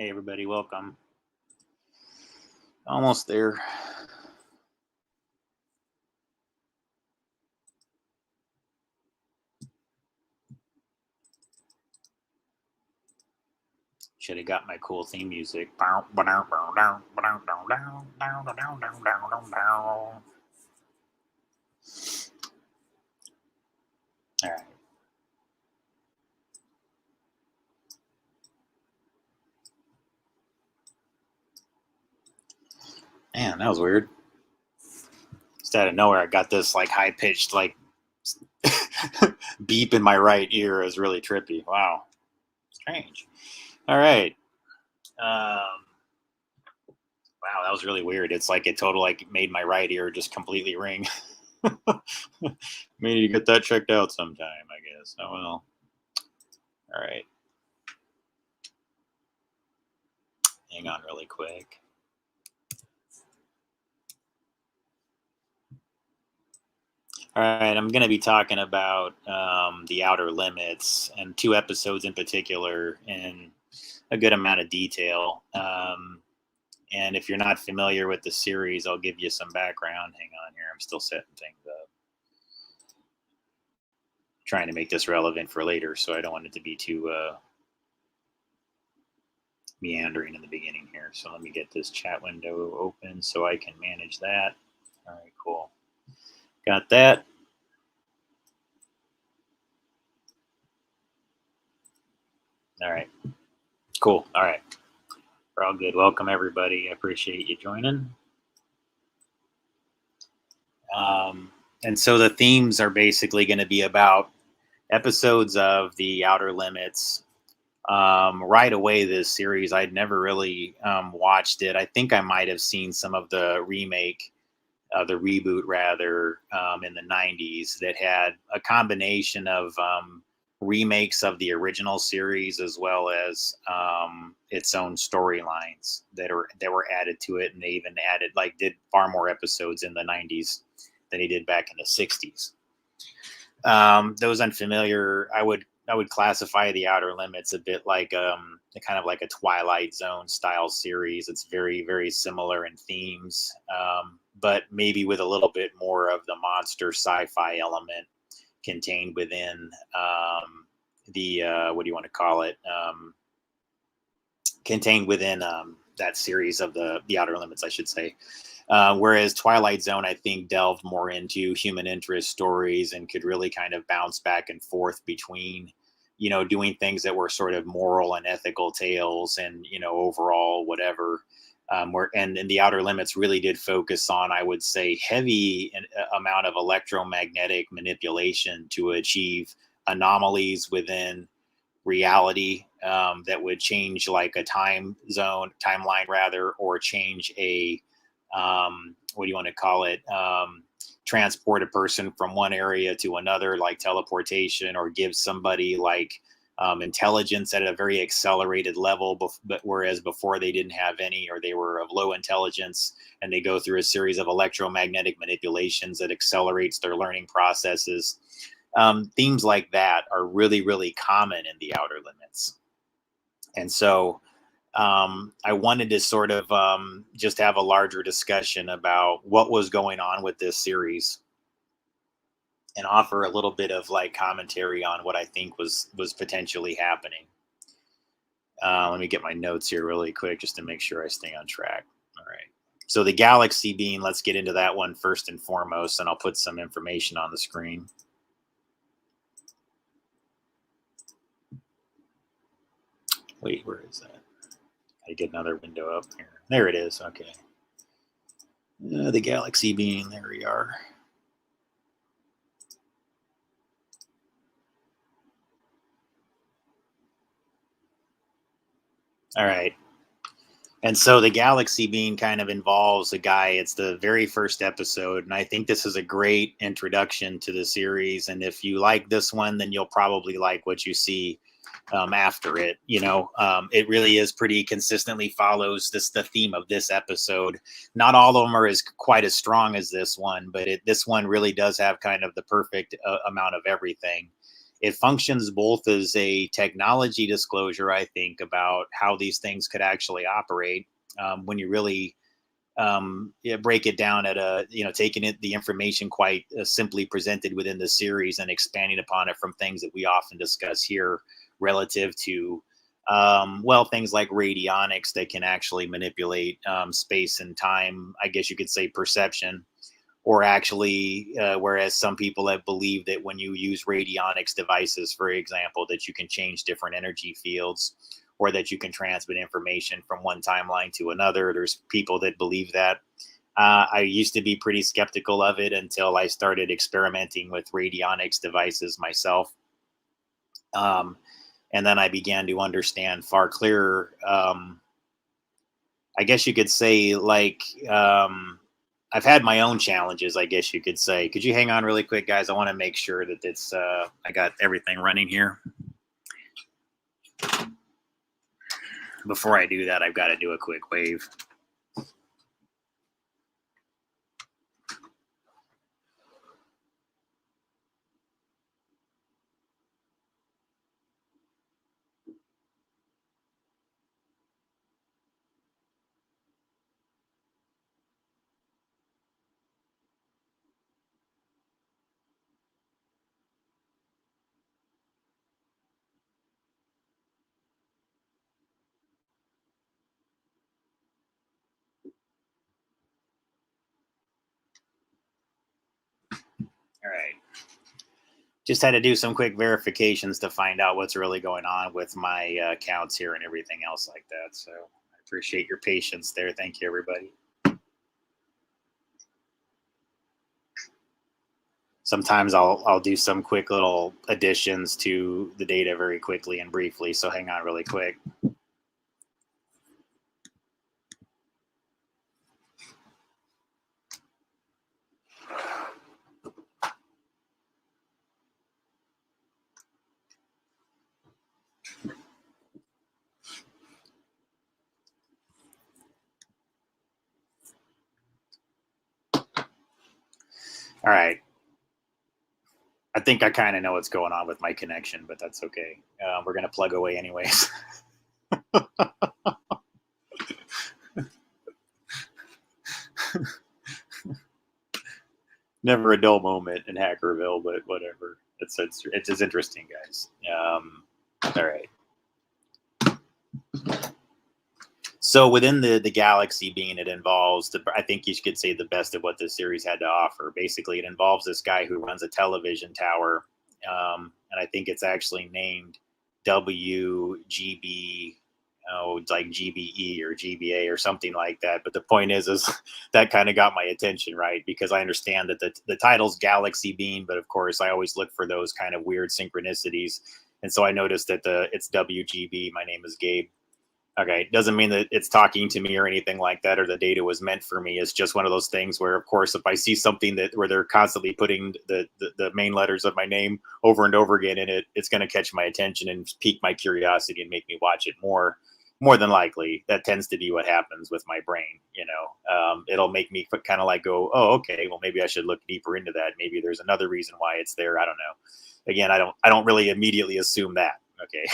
Hey everybody, welcome. Almost there. Should have got my cool theme music. All right. Man, that was weird. Just out of nowhere, I got this like high pitched like beep in my right ear. It was really trippy. Wow, strange. All right. Wow, that was really weird. It's like it total like made my right ear just completely ring. Maybe you get that checked out sometime, I guess. Oh well. All right. Hang on really quick. All right, I'm going to be talking about the outer limits and two episodes in particular in a good amount of detail. And if you're not familiar with the series, I'll give you some background. Hang on here. I'm still setting things up. Trying to make this relevant for later, so I don't want it to be too meandering in the beginning here. So let me get this chat window open so I can manage that. All right, cool. Got that. All right, cool. All right. We're all good. Welcome, everybody. I appreciate you joining. And so the themes are basically going to be about episodes of the Outer Limits. Right away, this series, I'd never really watched it. I think I might have seen some of the remake, the reboot rather, in the 90s that had a combination of remakes of the original series as well as its own storylines that were added to it, and they even did far more episodes in the 90s than he did back in the 60s. Those unfamiliar, I would classify the Outer Limits a bit like kind of like a Twilight Zone style series. It's very, very similar in themes, but maybe with a little bit more of the monster sci-fi element contained within the what do you want to call it? Contained within that series of the Outer Limits, I should say. Whereas Twilight Zone, I think, delved more into human interest stories and could really kind of bounce back and forth between, doing things that were sort of moral and ethical tales and, overall whatever. And the Outer Limits really did focus on, I would say, heavy amount of electromagnetic manipulation to achieve anomalies within reality that would change like a timeline rather, or change a what do you want to call it? Transport a person from one area to another, like teleportation, or give somebody like intelligence at a very accelerated level, but whereas before they didn't have any, or they were of low intelligence, and they go through a series of electromagnetic manipulations that accelerates their learning processes. Themes like that are really, really common in the Outer Limits. And so I wanted to sort of just have a larger discussion about what was going on with this series and offer a little bit of like commentary on what I think was potentially happening. Let me get my notes here really quick just to make sure I stay on track. All right. So the galaxy beam, let's get into that one first and foremost, and I'll put some information on the screen. Wait, where is that? I get another window up here. There it is. Okay. The galaxy beam. There we are. All right. And so the galaxy beam kind of involves a guy. It's the very first episode. And I think this is a great introduction to the series. And if you like this one, then you'll probably like what you see after it. It really is pretty consistently follows the theme of this episode. Not all of them are quite as strong as this one, but this one really does have kind of the perfect amount of everything. it functions both as a technology disclosure, I think, about how these things could actually operate, when you really break it down at a, taking it, the information quite simply presented within the series and expanding upon it from things that we often discuss here relative to, things like radionics that can actually manipulate space and time, I guess you could say perception, or actually, whereas some people have believed that when you use radionics devices, for example, that you can change different energy fields, or that you can transmit information from one timeline to another. There's people that believe that. I used to be pretty skeptical of it until I started experimenting with radionics devices myself. And then I began to understand far clearer. I guess you could say, like, I've had my own challenges, I guess you could say. Could you hang on really quick, guys? I want to make sure that it's, I got everything running here. Before I do that, I've got to do a quick wave. All right. Just had to do some quick verifications to find out what's really going on with my accounts here and everything else like that. So I appreciate your patience there. Thank you, everybody. Sometimes I'll do some quick little additions to the data very quickly and briefly. So hang on really quick. All right. I think I kind of know what's going on with my connection, but that's okay. We're going to plug away anyways. Never a dull moment in Hackerville, but whatever. It's just interesting, guys. All right. So within the galaxy being, it involves, I think you could say, the best of what this series had to offer. Basically, it involves this guy who runs a television tower, and I think it's actually named WGB, it's like GBE or GBA or something like that. But the point is that kind of got my attention, right? Because I understand that the title's Galaxy Being, but of course I always look for those kind of weird synchronicities. And so I noticed that it's WGB. My name is Gabe. Okay, doesn't mean that it's talking to me or anything like that, or the data was meant for me. It's just one of those things where, of course, if I see something where they're constantly putting the main letters of my name over and over again in it, it's going to catch my attention and pique my curiosity and make me watch it more. More than likely, that tends to be what happens with my brain. It'll make me kind of like go, oh, okay, well, maybe I should look deeper into that. Maybe there's another reason why it's there. I don't know. Again, I don't really immediately assume that. Okay.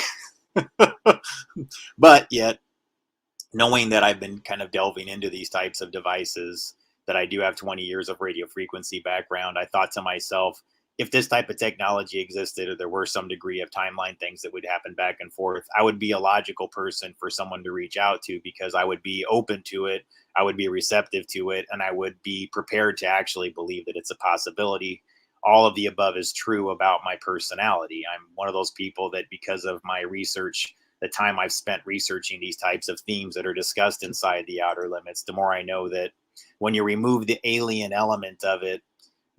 But yet, knowing that I've been kind of delving into these types of devices, that I do have 20 years of radio frequency background, I thought to myself, if this type of technology existed, or there were some degree of timeline things that would happen back and forth, I would be a logical person for someone to reach out to, because I would be open to it, I would be receptive to it, and I would be prepared to actually believe that it's a possibility. All of the above is true about my personality. I'm one of those people that, because of my research, the time I've spent researching these types of themes that are discussed inside the Outer Limits, the more I know that when you remove the alien element of it,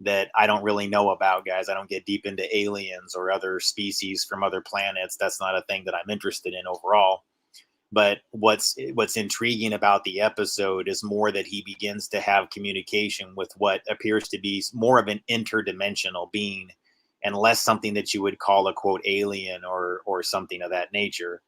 that I don't really know about, guys. I don't get deep into aliens or other species from other planets. That's not a thing that I'm interested in overall. But what's intriguing about the episode is more that he begins to have communication with what appears to be more of an interdimensional being, and less something that you would call a quote alien or something of that nature.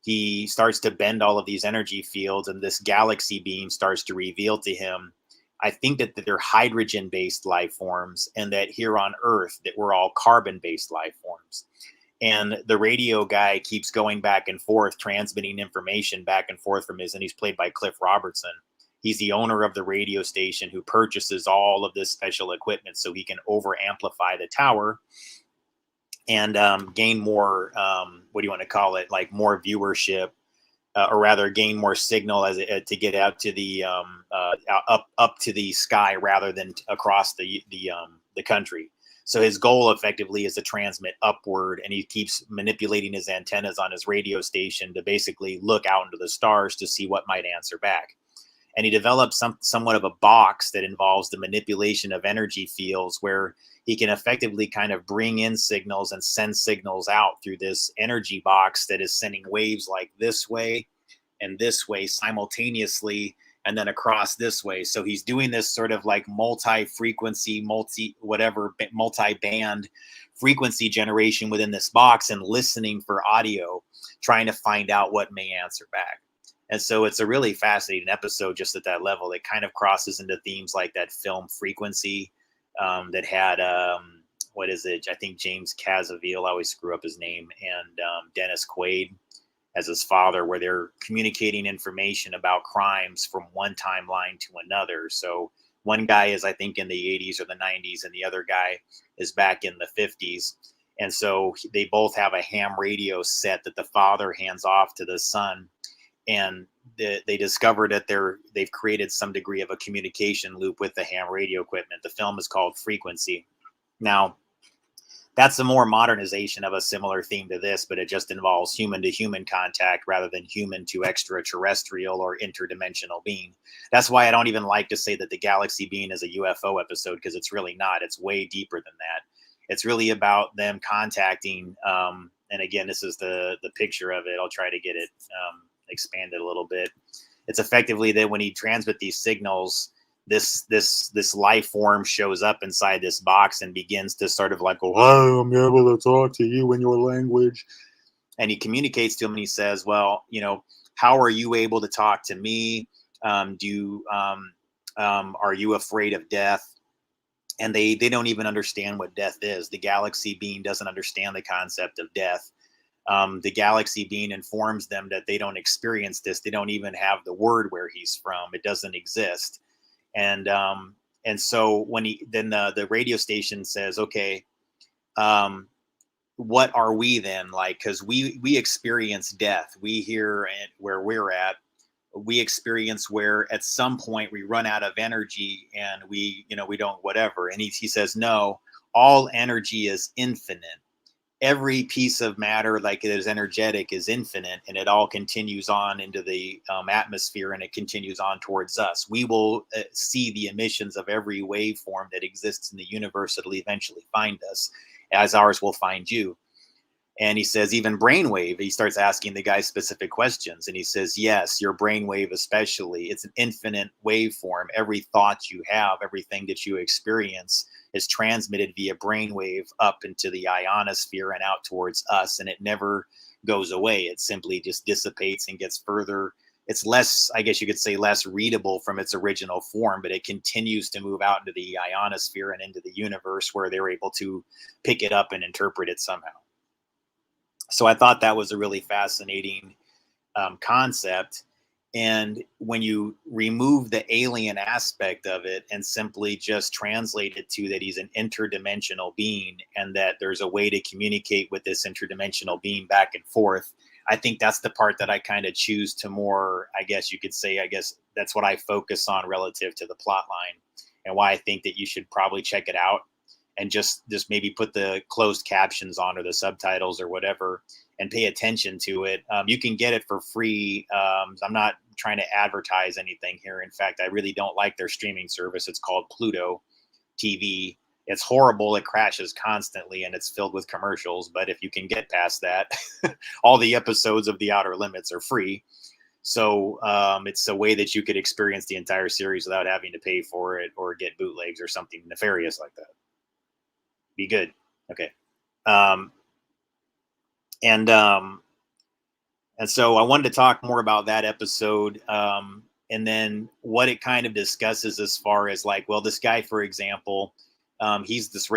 He starts to bend all of these energy fields, and this galaxy being starts to reveal to him I think that they're hydrogen-based life forms, and that here on Earth that we're all carbon-based life forms. And the radio guy keeps going back and forth, transmitting information back and forth from and he's played by Cliff Robertson. He's the owner of the radio station who purchases all of this special equipment so he can over amplify the tower and gain more, what do you want to call it? Like more viewership, or rather gain more signal to get out to the up to the sky rather than across the country. So his goal effectively is to transmit upward, and he keeps manipulating his antennas on his radio station to basically look out into the stars to see what might answer back. And he develops somewhat of a box that involves the manipulation of energy fields, where he can effectively kind of bring in signals and send signals out through this energy box that is sending waves like this way and this way simultaneously, and then across this way. So he's doing this sort of like multi-frequency, multi-band frequency generation within this box and listening for audio, trying to find out what may answer back. And so it's a really fascinating episode just at that level. It kind of crosses into themes like that film Frequency that had, what is it? I think James Cazaville, I always screw up his name, and Dennis Quaid as his father, where they're communicating information about crimes from one timeline to another. So one guy is, I think, in the 80s or the 90s, and the other guy is back in the 50s. And so they both have a ham radio set that the father hands off to the son. And they discover that they've created some degree of a communication loop with the ham radio equipment. The film is called Frequency. Now, that's a more modernization of a similar theme to this, but it just involves human to human contact rather than human to extraterrestrial or interdimensional being. That's why I don't even like to say that the Galaxy Being is a UFO episode, because it's really not. It's way deeper than that. It's really about them contacting, and again, this is the picture of it. I'll try to get it expanded a little bit. It's effectively that when he transmits these signals, this life form shows up inside this box and begins to sort of like go, "Oh, I'm able to talk to you in your language." And he communicates to him, and he says, "Well, how are you able to talk to me? Are you afraid of death?" And they don't even understand what death is. The Galaxy Being doesn't understand the concept of death. The Galaxy Being informs them that they don't experience this. They don't even have the word where he's from. It doesn't exist. And so when the radio station says, "Okay, what are we then like?" Because we experience death. We here where we're at, we experience where at some point we run out of energy and we don't whatever. And he says, "No, all energy is infinite. Every piece of matter, like it is energetic, is infinite, and it all continues on into the atmosphere, and it continues on towards us. We will see the emissions of every waveform that exists in the universe. It'll eventually find us, as ours will find you." And he says, even brainwave, he starts asking the guy specific questions. And he says, "Yes, your brainwave especially. It's an infinite waveform. Every thought you have, everything that you experience is transmitted via brainwave up into the ionosphere and out towards us. And it never goes away. It simply just dissipates and gets further. It's less, I guess you could say, less readable from its original form, but it continues to move out into the ionosphere and into the universe, where they're able to pick it up and interpret it somehow." So I thought that was a really fascinating concept. And when you remove the alien aspect of it and simply just translate it to that he's an interdimensional being, and that there's a way to communicate with this interdimensional being back and forth, I think that's the part that I kind of choose to more, I guess you could say, that's what I focus on relative to the plot line, and why I think that you should probably check it out and just maybe put the closed captions on or the subtitles or whatever and pay attention to it. You can get it for free. I'm not trying to advertise anything here. In fact, I really don't like their streaming service. It's called Pluto TV. It's horrible. It crashes constantly and it's filled with commercials. But if you can get past that, all the episodes of The Outer Limits are free. So it's a way that you could experience the entire series without having to pay for it or get bootlegs or something nefarious like that. Be good. Okay. And so I wanted to talk more about that episode. and then what it kind of discusses as far as like, well, this guy, for example, he's a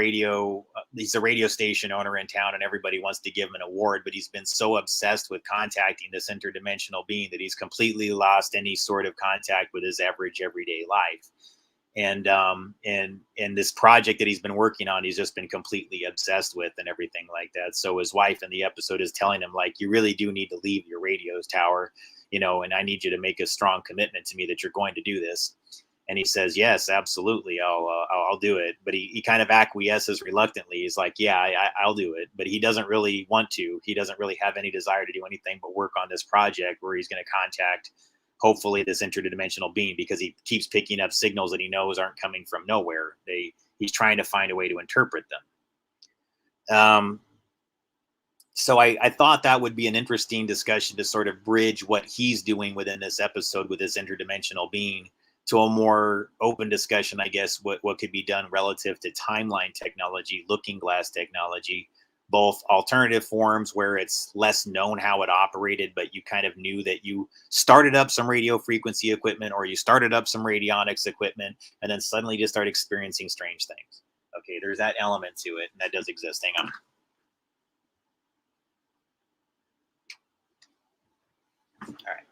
radio station owner in town, and everybody wants to give him an award, but he's been so obsessed with contacting this interdimensional being that he's completely lost any sort of contact with his average everyday life. And this project that he's been working on, he's just been completely obsessed with and everything like that. So his wife in the episode is telling him, like, you really do need to leave your radio tower, and I need you to make a strong commitment to me that you're going to do this. And he says, yes, absolutely, I'll do it. But he kind of acquiesces reluctantly. He's like, yeah, I'll do it. But he doesn't really want to. He doesn't really have any desire to do anything but work on this project where he's going to contact, hopefully, this interdimensional being, because he keeps picking up signals that he knows aren't coming from nowhere. He's trying to find a way to interpret them. So I thought that would be an interesting discussion to sort of bridge what he's doing within this episode with this interdimensional being to a more open discussion, I guess, what could be done relative to timeline technology, looking glass technology, both alternative forms where it's less known how it operated, but you kind of knew that you started up some radio frequency equipment or you started up some radionics equipment and then suddenly just start experiencing strange things. Okay, there's that element to it, and that does exist. Hang on. All right.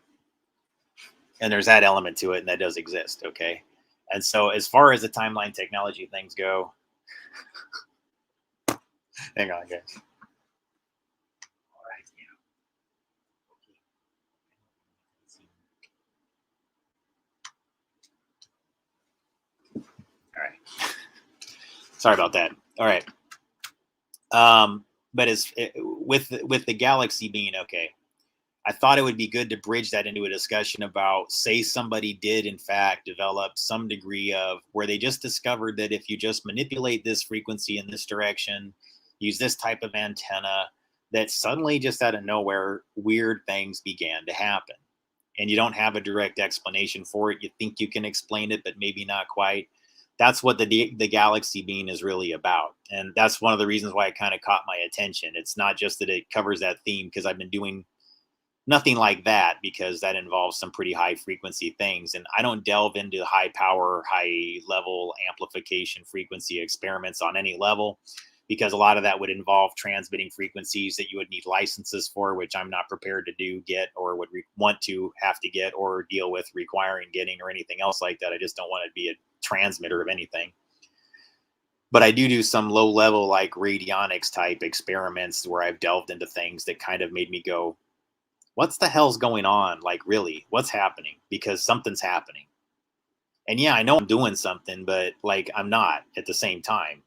And there's that element to it, and that does exist. Okay. And so as far as the timeline technology things go, hang on, guys. All right. All right. Sorry about that. All right. But with the galaxy being okay, I thought it would be good to bridge that into a discussion about, say, somebody did in fact develop some degree of where they just discovered that if you just manipulate this frequency in this direction, use this type of antenna, that suddenly just out of nowhere, weird things began to happen. And you don't have a direct explanation for it. You think you can explain it, but maybe not quite. That's what the galaxy being is really about. And that's one of the reasons why it kind of caught my attention. It's not just that it covers that theme, because I've been doing nothing like that, because that involves some pretty high frequency things. And I don't delve into high power, high level amplification frequency experiments on any level, because a lot of that would involve transmitting frequencies that you would need licenses for, which I'm not prepared to get, or would want to have to get or deal with requiring getting, or anything else like that. I just don't want to be a transmitter of anything. But I do some low level, like radionics type experiments where I've delved into things that kind of made me go, what's the hell's going on? Like, really, what's happening? Because something's happening. And yeah, I know I'm doing something, but like, I'm not at the same time,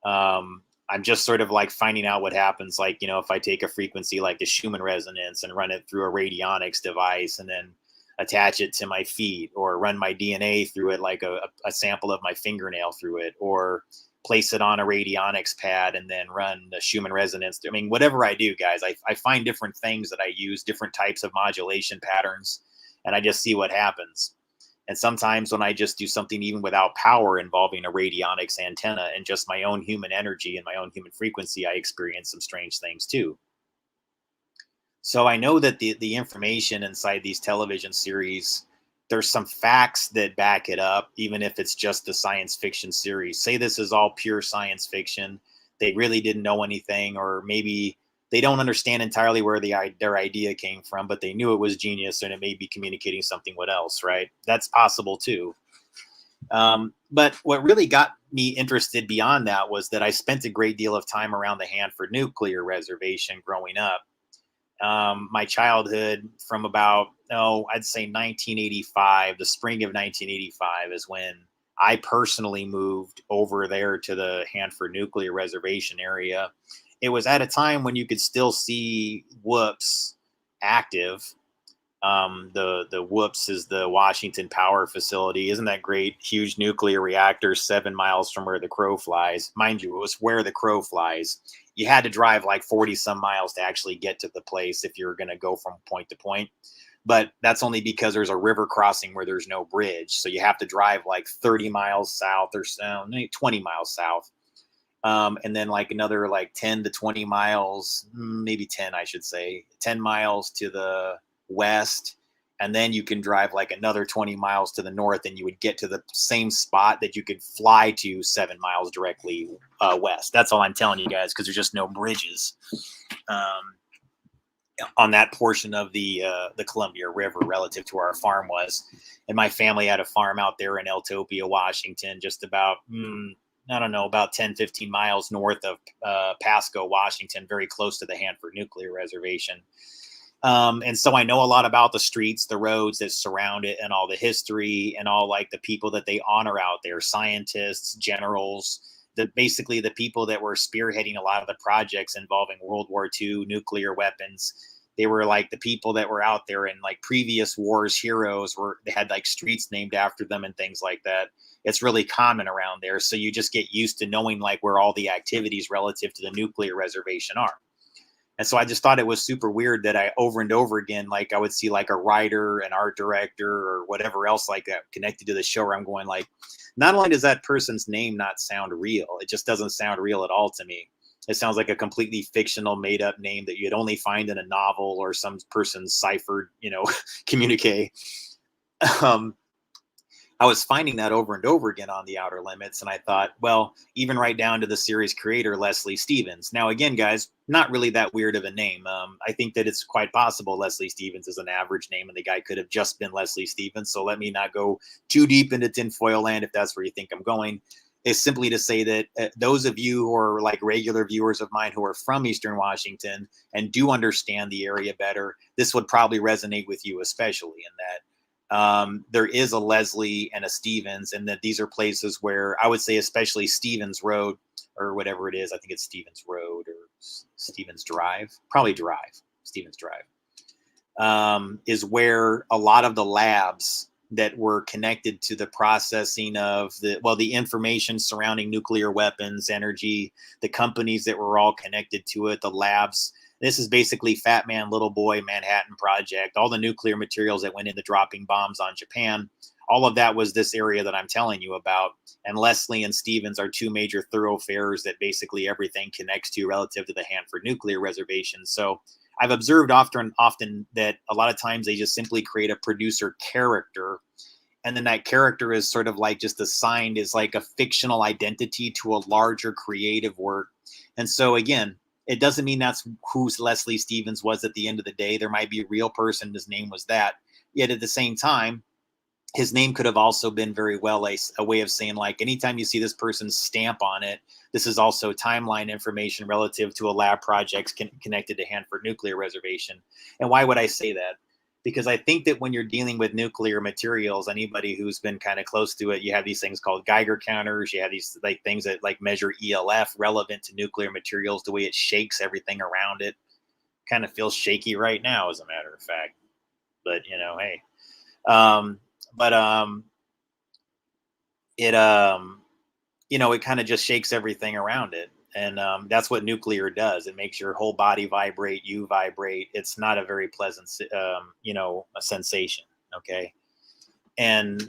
I'm just sort of like finding out what happens. Like, if I take a frequency like the Schumann resonance and run it through a radionics device and then attach it to my feet, or run my DNA through it, like a sample of my fingernail through it, or place it on a radionics pad and then run the Schumann resonance. I mean, whatever I do, guys, I find different things that I use, different types of modulation patterns, and I just see what happens. And sometimes when I just do something even without power involving a radionics antenna and just my own human energy and my own human frequency, I experience some strange things too. So I know that the information inside these television series, there's some facts that back it up, even if it's just a science fiction series. Say this is all pure science fiction. They really didn't know anything, or maybe they don't understand entirely where their idea came from, but they knew it was genius and it may be communicating something with else, right? That's possible too. But what really got me interested beyond that was that I spent a great deal of time around the Hanford Nuclear Reservation growing up. My childhood from about, I'd say 1985, the spring of 1985 is when I personally moved over there to the Hanford Nuclear Reservation area. It was at a time when you could still see whoops active. The whoops is the Washington Power Facility. Isn't that great? Huge nuclear reactor 7 miles from where the crow flies. Mind you, it was where the crow flies. You had to drive like 40 some miles to actually get to the place if you're going to go from point to point. But that's only because there's a river crossing where there's no bridge. So you have to drive like 30 miles south or so, 20 miles south. And then like another like 10 to 20 miles, maybe 10, I should say, 10 miles to the west. And then you can drive like another 20 miles to the north and you would get to the same spot that you could fly to 7 miles directly west. That's all I'm telling you guys, because there's just no bridges on that portion of the Columbia River relative to where our farm was. And my family had a farm out there in Eltopia, Washington, just about, I don't know, about 10, 15 miles north of Pasco, Washington, very close to the Hanford Nuclear Reservation. And so I know a lot about the streets, the roads that surround it, and all the history and all like the people that they honor out there, scientists, generals, basically the people that were spearheading a lot of the projects involving World War II, nuclear weapons. They were like the people that were out there in like previous wars, heroes they had like streets named after them and things like that. It's really common around there. So you just get used to knowing like where all the activities relative to the nuclear reservation are. And so I just thought it was super weird that I over and over again, like I would see like a writer, an art director, or whatever else like that connected to the show, where I'm going like, not only does that person's name not sound real, it just doesn't sound real at all to me. It sounds like a completely fictional, made up name that you'd only find in a novel or some person's ciphered, communique. I was finding that over and over again on The Outer Limits. And I thought, well, even right down to the series creator, Leslie Stevens. Now, again, guys, not really that weird of a name. I think that it's quite possible Leslie Stevens is an average name and the guy could have just been Leslie Stevens. So let me not go too deep into tinfoil land if that's where you think I'm going. Is simply to say that those of you who are like regular viewers of mine who are from Eastern Washington and do understand the area better, this would probably resonate with you, especially in that there is a Leslie and a Stevens, and that these are places where I would say, especially Stevens Road or whatever it is. I think it's Stevens Road or Stevens Drive, probably Drive, Stevens Drive, is where a lot of the labs that were connected to the processing of the information surrounding nuclear weapons, energy, the companies that were all connected to it, the labs. This is basically Fat Man, Little Boy, Manhattan Project, all the nuclear materials that went into dropping bombs on Japan. All of that was this area that I'm telling you about. And Leslie and Stevens are two major thoroughfares that basically everything connects to relative to the Hanford Nuclear Reservation. So I've observed often that a lot of times they just simply create a producer character. And then that character is sort of like just assigned as like a fictional identity to a larger creative work. And so again, it doesn't mean that's who Leslie Stevens was at the end of the day. There might be a real person. His name was that. Yet at the same time, his name could have also been very well a way of saying, like, anytime you see this person's stamp on it, this is also timeline information relative to a lab project connected to Hanford Nuclear Reservation. And why would I say that? Because I think that when you're dealing with nuclear materials, anybody who's been kind of close to it, you have these things called Geiger counters. You have these like things that like measure ELF relevant to nuclear materials, the way it shakes everything around it. Kind of feels shaky right now, as a matter of fact. But hey, it kind of just shakes everything around it. And that's what nuclear does. It makes your whole body vibrate. You vibrate. It's not a very pleasant, a sensation. Okay. And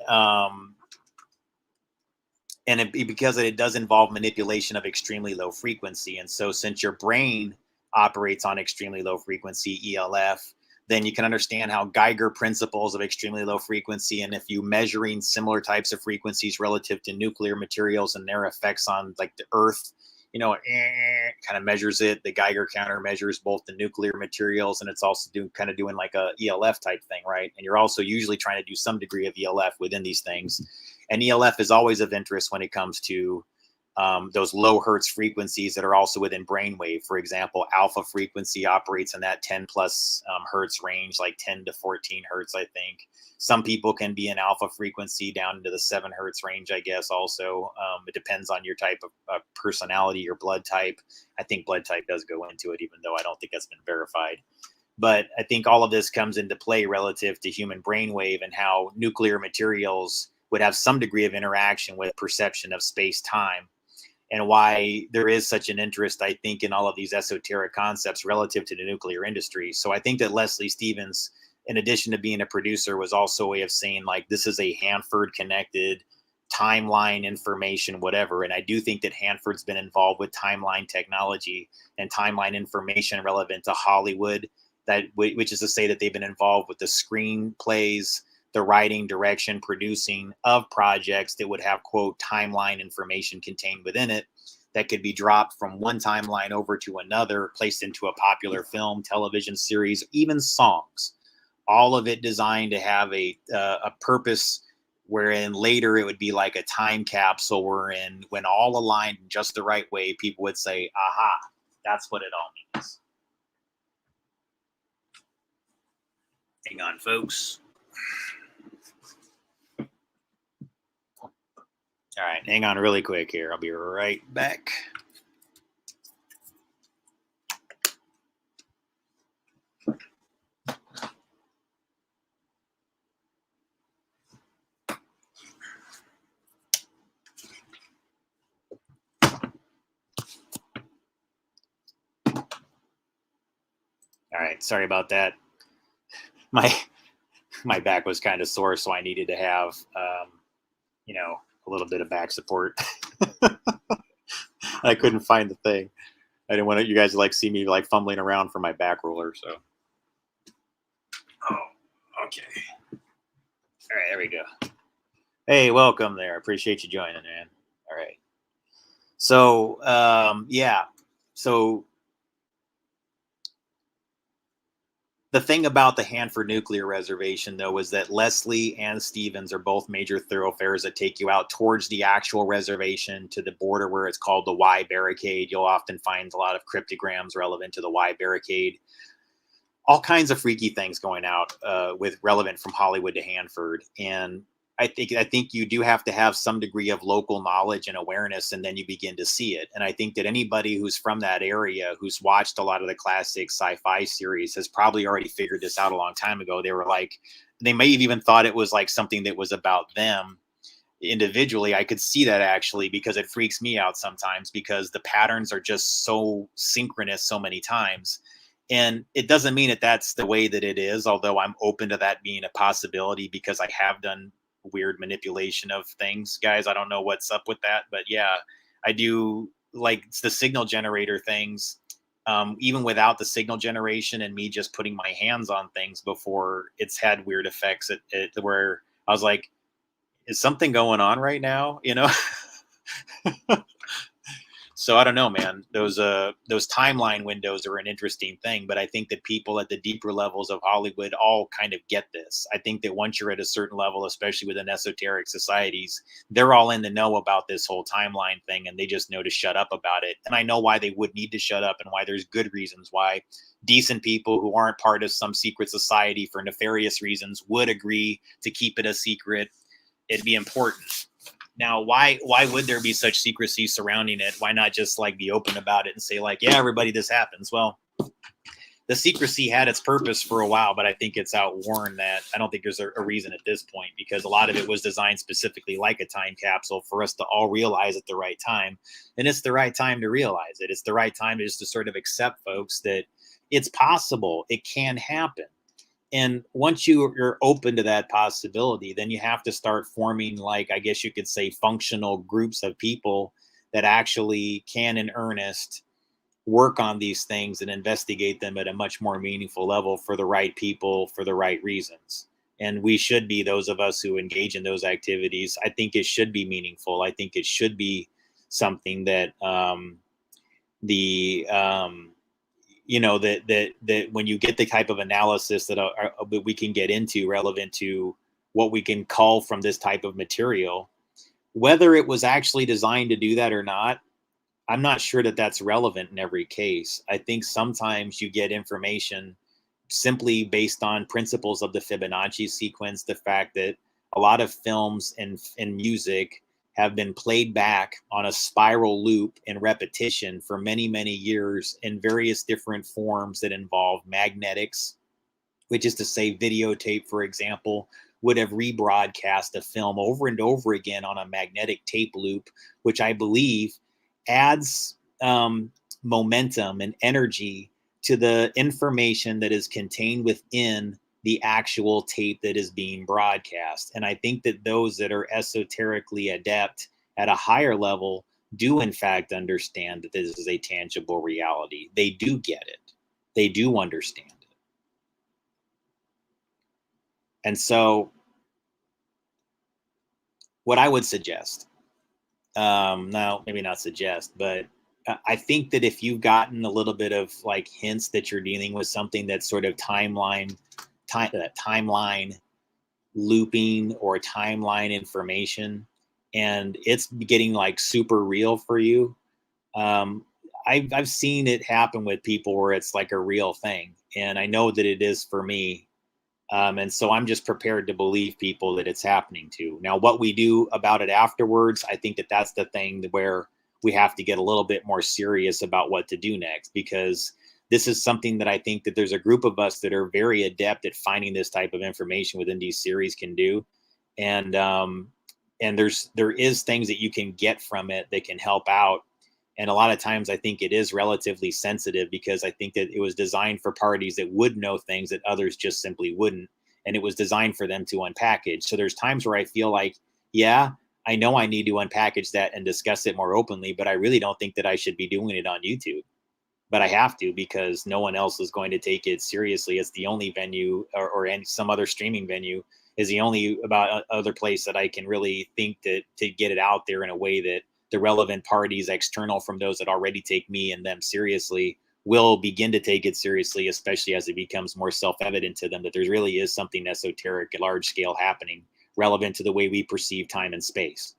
because it does involve manipulation of extremely low frequency. And so since your brain operates on extremely low frequency, ELF, then you can understand how Geiger principles of extremely low frequency, and if you measuring similar types of frequencies relative to nuclear materials and their effects on like the earth, kind of measures it. The Geiger counter measures both the nuclear materials, and it's also doing like a ELF type thing, right? And you're also usually trying to do some degree of ELF within these things. And ELF is always of interest when it comes to those low hertz frequencies that are also within brainwave. For example, alpha frequency operates in that 10 plus hertz range, like 10 to 14 hertz, I think. Some people can be in alpha frequency down into the 7 hertz range, I guess, also. It depends on your type of personality, your blood type. I think blood type does go into it, even though I don't think that's been verified. But I think all of this comes into play relative to human brainwave and how nuclear materials would have some degree of interaction with perception of space-time, and why there is such an interest, I think, in all of these esoteric concepts relative to the nuclear industry. So I think that Leslie Stevens, in addition to being a producer, was also a way of saying, like, this is a Hanford connected timeline information, whatever. And I do think that Hanford's been involved with timeline technology and timeline information relevant to Hollywood which is to say that they've been involved with the screenplays, the writing, direction, producing of projects that would have, quote, timeline information contained within it that could be dropped from one timeline over to another, placed into a popular film, television series, even songs. All of it designed to have a purpose, wherein later it would be like a time capsule wherein, when all aligned in just the right way, people would say, aha, that's what it all means. Hang on, folks. All right, hang on really quick here. I'll be right back. All right, sorry about that. My back was kind of sore, so I needed to have, a little bit of back support. I couldn't find the thing. I didn't want you guys to see me fumbling around for my back roller. So, okay. All right, there we go. Hey, welcome there. Appreciate you joining, man. All right. So, yeah. So the thing about the Hanford Nuclear Reservation, though, is that Leslie and Stevens are both major thoroughfares that take you out towards the actual reservation to the border where it's called the Y barricade. You'll often find a lot of cryptograms relevant to the Y barricade. All kinds of freaky things going out with relevant from Hollywood to Hanford. And I think you do have to have some degree of local knowledge and awareness, and then you begin to see it. And I think that anybody who's from that area, who's watched a lot of the classic sci-fi series, has probably already figured this out a long time ago. They may have even thought it was something that was about them individually. I could see that, actually, because it freaks me out sometimes, because the patterns are just so synchronous so many times. And it doesn't mean that that's the way that it is, although I'm open to that being a possibility, because I have done weird manipulation of things, guys. I don't know what's up with that, but yeah, I do like the signal generator things. Even without the signal generation and me just putting my hands on things before, it's had weird effects where I was like, is something going on right now? So I don't know, man. Those timeline windows are an interesting thing, but I think that people at the deeper levels of Hollywood all kind of get this. I think that once you're at a certain level, especially within esoteric societies, they're all in the know about this whole timeline thing, and they just know to shut up about it. And I know why they would need to shut up, and why there's good reasons why decent people who aren't part of some secret society for nefarious reasons would agree to keep it a secret. It'd be important. Now, why would there be such secrecy surrounding it? Why not just be open about it and say yeah, everybody, this happens? Well, the secrecy had its purpose for a while, but I think it's outworn that. I don't think there's a reason at this point, because a lot of it was designed specifically like a time capsule for us to all realize at the right time. And it's the right time to realize it. It's the right time just to sort of accept, folks, that it's possible. It can happen. And once you're open to that possibility, then you have to start forming, I guess you could say, functional groups of people that actually can, in earnest, work on these things and investigate them at a much more meaningful level for the right people, for the right reasons. And we should be, those of us who engage in those activities, I think it should be meaningful. I think it should be something that that when you get the type of analysis that we can get into relevant to what we can call from this type of material, whether it was actually designed to do that or not, I'm not sure that that's relevant in every case. I think sometimes you get information simply based on principles of the Fibonacci sequence, the fact that a lot of films and music have been played back on a spiral loop in repetition for many, many years in various different forms that involve magnetics, which is to say videotape, for example, would have rebroadcast a film over and over again on a magnetic tape loop, which I believe adds momentum and energy to the information that is contained within the actual tape that is being broadcast. And I think that those that are esoterically adept at a higher level do in fact understand that this is a tangible reality. They do get it. They do understand it. And so what I would suggest, now maybe not suggest, but I think that if you've gotten a little bit of like hints that you're dealing with something that's sort of timeline looping or timeline information, and it's getting like super real for you, um, I've seen it happen with people where it's like a real thing, and I know that it is for me. And so I'm just prepared to believe people that it's happening to. Now, what we do about it afterwards, I think that that's the thing where we have to get a little bit more serious about what to do next, because this is something that I think that there's a group of us that are very adept at finding this type of information within these series can do. And there is things that you can get from it that can help out. And a lot of times I think it is relatively sensitive, because I think that it was designed for parties that would know things that others just simply wouldn't. And it was designed for them to unpackage. So there's times where I feel like, yeah, I know I need to unpackage that and discuss it more openly, but I really don't think that I should be doing it on YouTube. But I have to, because no one else is going to take it seriously. It's the only venue, or any, some other streaming venue is the only about other place that I can really think that to get it out there in a way that the relevant parties external from those that already take me and them seriously will begin to take it seriously, especially as it becomes more self-evident to them that there really is something esoteric, large scale happening relevant to the way we perceive time and space.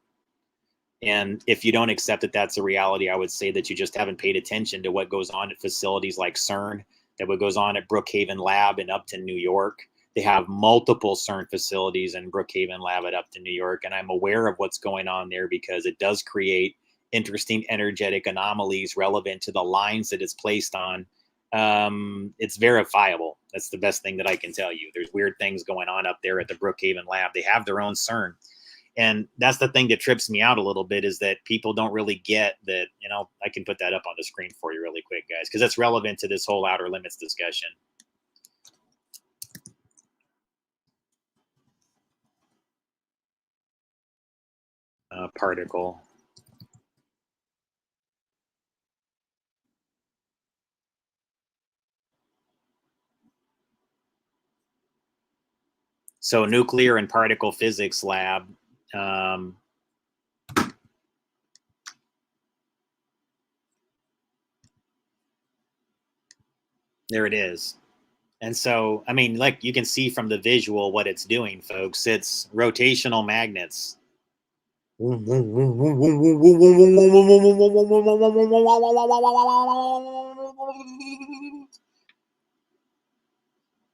And if you don't accept that that's a reality, I would say that you just haven't paid attention to what goes on at facilities like CERN, that what goes on at Brookhaven Lab in Upton, New York. They have multiple CERN facilities in Brookhaven Lab at Upton, New York. And I'm aware of what's going on there, because it does create interesting energetic anomalies relevant to the lines that it's placed on. It's verifiable. That's the best thing that I can tell you. There's weird things going on up there at the Brookhaven Lab. They have their own CERN. And that's the thing that trips me out a little bit, is that people don't really get that. I can put that up on the screen for you really quick, guys, because it's relevant to this whole outer limits discussion. Particle. So nuclear and particle physics lab. There it is. And so, I mean, like you can see from the visual what it's doing, folks. It's rotational magnets.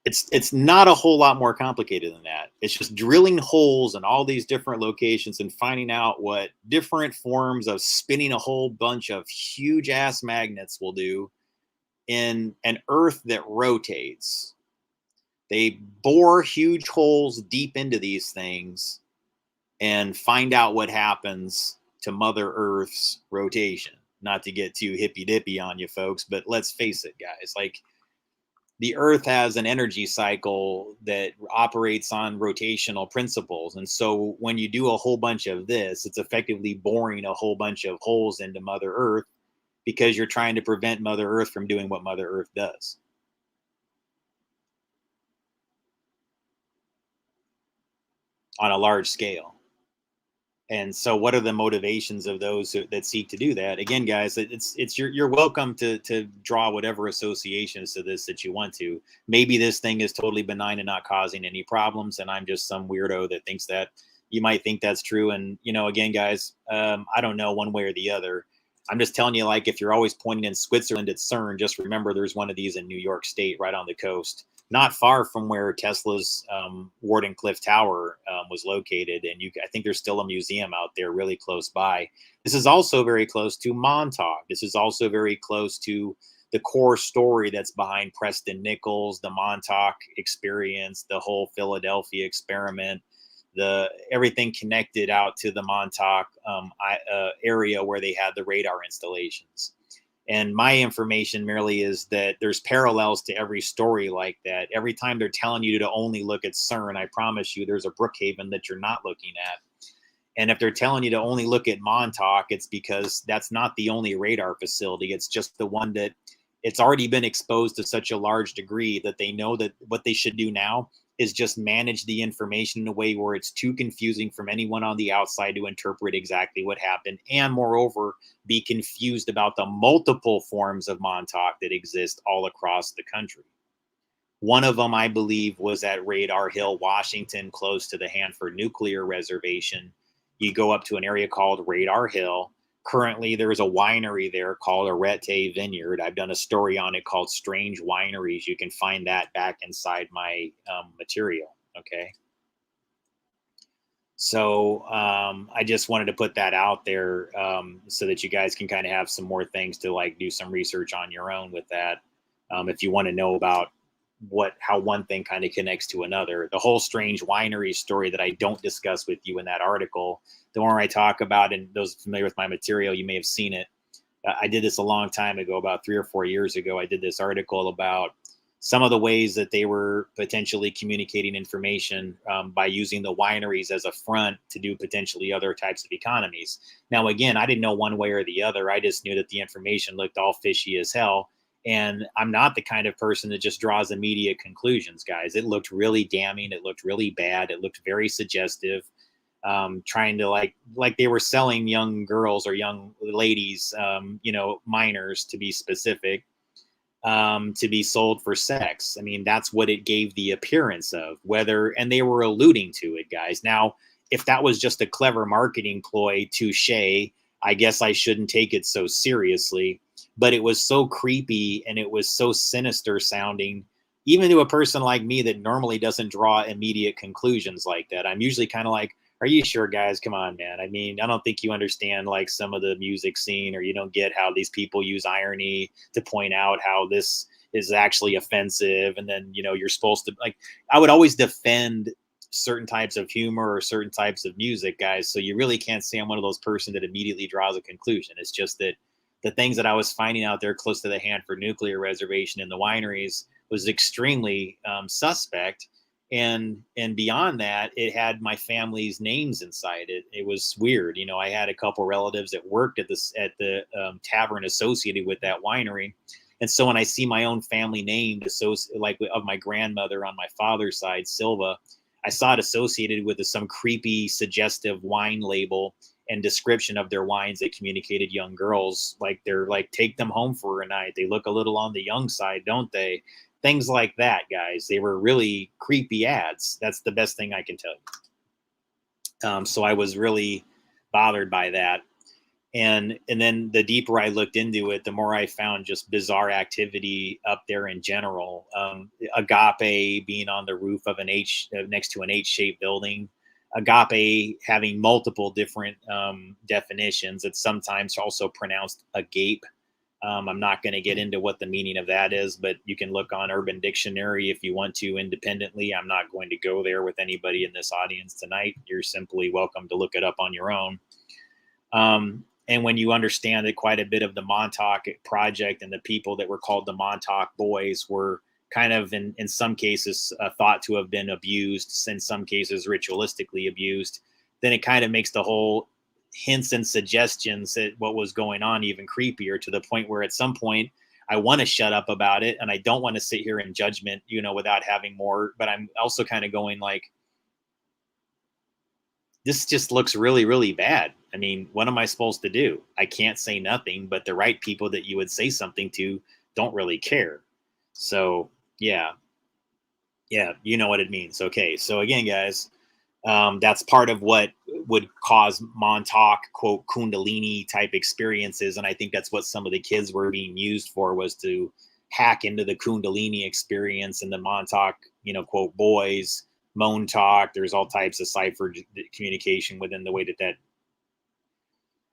It's not a whole lot more complicated than that. It's just drilling holes in all these different locations and finding out what different forms of spinning a whole bunch of huge ass magnets will do in an earth that rotates. They bore huge holes deep into these things and find out what happens to Mother Earth's rotation. Not to get too hippy dippy on you folks, but let's face it, guys. Like, the Earth has an energy cycle that operates on rotational principles. And so when you do a whole bunch of this, it's effectively boring a whole bunch of holes into Mother Earth, because you're trying to prevent Mother Earth from doing what Mother Earth does on a large scale. And so what are the motivations of those that seek to do that? Again, guys, it's you're welcome to draw whatever associations to this that you want to. Maybe this thing is totally benign and not causing any problems, and I'm just some weirdo that thinks that. You might think that's true. And again, guys, I don't know one way or the other. I'm just telling you, like, if you're always pointing in Switzerland at CERN, just remember there's one of these in New York State, right on the coast, not far from where Tesla's Wardenclyffe Tower was located. And I think there's still a museum out there really close by. This is also very close to Montauk. This is also very close to the core story that's behind Preston Nichols, the Montauk experience, the whole Philadelphia experiment, everything connected out to the Montauk area where they had the radar installations. And my information merely is that there's parallels to every story like that. Every time they're telling you to only look at CERN, I promise you there's a Brookhaven that you're not looking at. And if they're telling you to only look at Montauk, it's because that's not the only radar facility. It's just the one that it's already been exposed to such a large degree that they know that what they should do now is just manage the information in a way where it's too confusing from anyone on the outside to interpret exactly what happened. And moreover, be confused about the multiple forms of Montauk that exist all across the country. One of them, I believe, was at Radar Hill, Washington, close to the Hanford Nuclear Reservation. You go up to an area called Radar Hill. Currently, there is a winery there called Arete Vineyard. I've done a story on it called Strange Wineries. You can find that back inside my material. Okay. So I just wanted to put that out there so that you guys can kind of have some more things to like do some research on your own with that. If you want to know about how one thing kind of connects to another. The whole Strange Winery story that I don't discuss with you in that article, the one I talk about, and those familiar with my material, you may have seen it. I did this a long time ago, about 3 or 4 years ago. I did this article about some of the ways that they were potentially communicating information by using the wineries as a front to do potentially other types of economies. Now, again, I didn't know one way or the other. I just knew that the information looked all fishy as hell. And I'm not the kind of person that just draws immediate conclusions, guys. It looked really damning. It looked really bad. It looked very suggestive, trying to like they were selling young girls or young ladies, minors to be specific, to be sold for sex. I mean, that's what it gave the appearance of, and they were alluding to it, guys. Now, if that was just a clever marketing ploy, touche, I guess I shouldn't take it so seriously. But it was so creepy and it was so sinister sounding, even to a person like me that normally doesn't draw immediate conclusions like that. I'm usually kind of like, are you sure, guys? Come on, man. I mean, I don't think you understand like some of the music scene, or you don't get how these people use irony to point out how this is actually offensive. And then, you're supposed to I would always defend certain types of humor or certain types of music, guys. So you really can't say I'm one of those person that immediately draws a conclusion. It's just that the things that I was finding out there close to the Hanford Nuclear Reservation in the wineries was extremely suspect. And beyond that, it had my family's names inside it. It was weird. I had a couple relatives that worked at the tavern associated with that winery. And so when I see my own family name of my grandmother on my father's side, Silva, I saw it associated with some creepy, suggestive wine label and description of their wines that communicated young girls, like they're like, take them home for a night. They look a little on the young side, don't they? Things like that, guys. They were really creepy ads. That's the best thing I can tell you. So I was really bothered by that. And then the deeper I looked into it, the more I found just bizarre activity up there in general. Agape being on the roof of next to an H-shaped building. Agape having multiple different definitions. It's sometimes also pronounced agape. I'm not going to get into what the meaning of that is, but you can look on Urban Dictionary if you want to independently. I'm not going to go there with anybody in this audience tonight. You're simply welcome to look it up on your own. And when you understand that quite a bit of the Montauk Project and the people that were called the Montauk Boys were kind of in some cases thought to have been abused, in some cases ritualistically abused, then it kind of makes the whole hints and suggestions at what was going on even creepier, to the point where at some point I want to shut up about it and I don't want to sit here in judgment, without having more. But I'm also kind of going like, this just looks really, really bad. I mean, what am I supposed to do? I can't say nothing, but the right people that you would say something to don't really care. So yeah, you know what it means. Okay, so again, guys, that's part of what would cause Montauk, quote, Kundalini type experiences. And I think that's what some of the kids were being used for, was to hack into the Kundalini experience and the Montauk, quote, boys, Moan talk. There's all types of cipher communication within the way that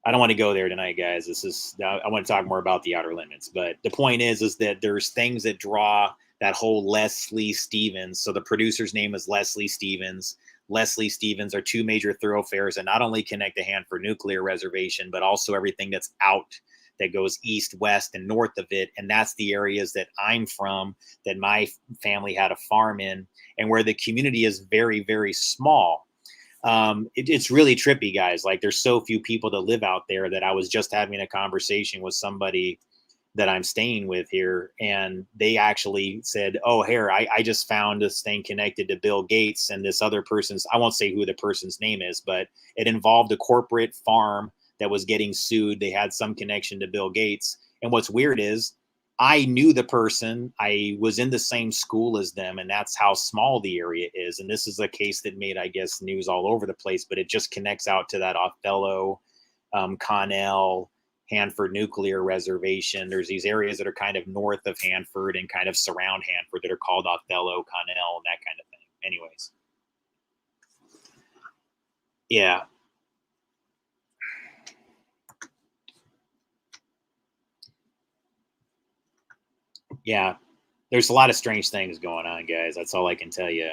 I don't want to go there tonight, guys. I want to talk more about the outer limits. But the point is that there's things that draw that whole Leslie Stevens. So the producer's name is Leslie Stevens. Leslie Stevens are two major thoroughfares that not only connect the Hanford Nuclear Reservation, but also everything that's out, that goes east, west, and north of it. And that's the areas that I'm from, that my family had a farm in, and where the community is very, very small. It's really trippy, guys. Like, there's so few people that live out there that I was just having a conversation with somebody that I'm staying with here. And they actually said, oh, here, I just found this thing connected to Bill Gates and this other person's, I won't say who the person's name is, but it involved a corporate farm that was getting sued. They had some connection to Bill Gates. And what's weird is I knew the person, I was in the same school as them, and that's how small the area is. And this is a case that made, I guess, news all over the place, but it just connects out to that Othello, Connell, Hanford nuclear reservation. There's these areas that are kind of north of Hanford and kind of surround Hanford that are called Othello, Connell, and that kind of thing. Anyways. Yeah. Yeah. There's a lot of strange things going on, guys. That's all I can tell you.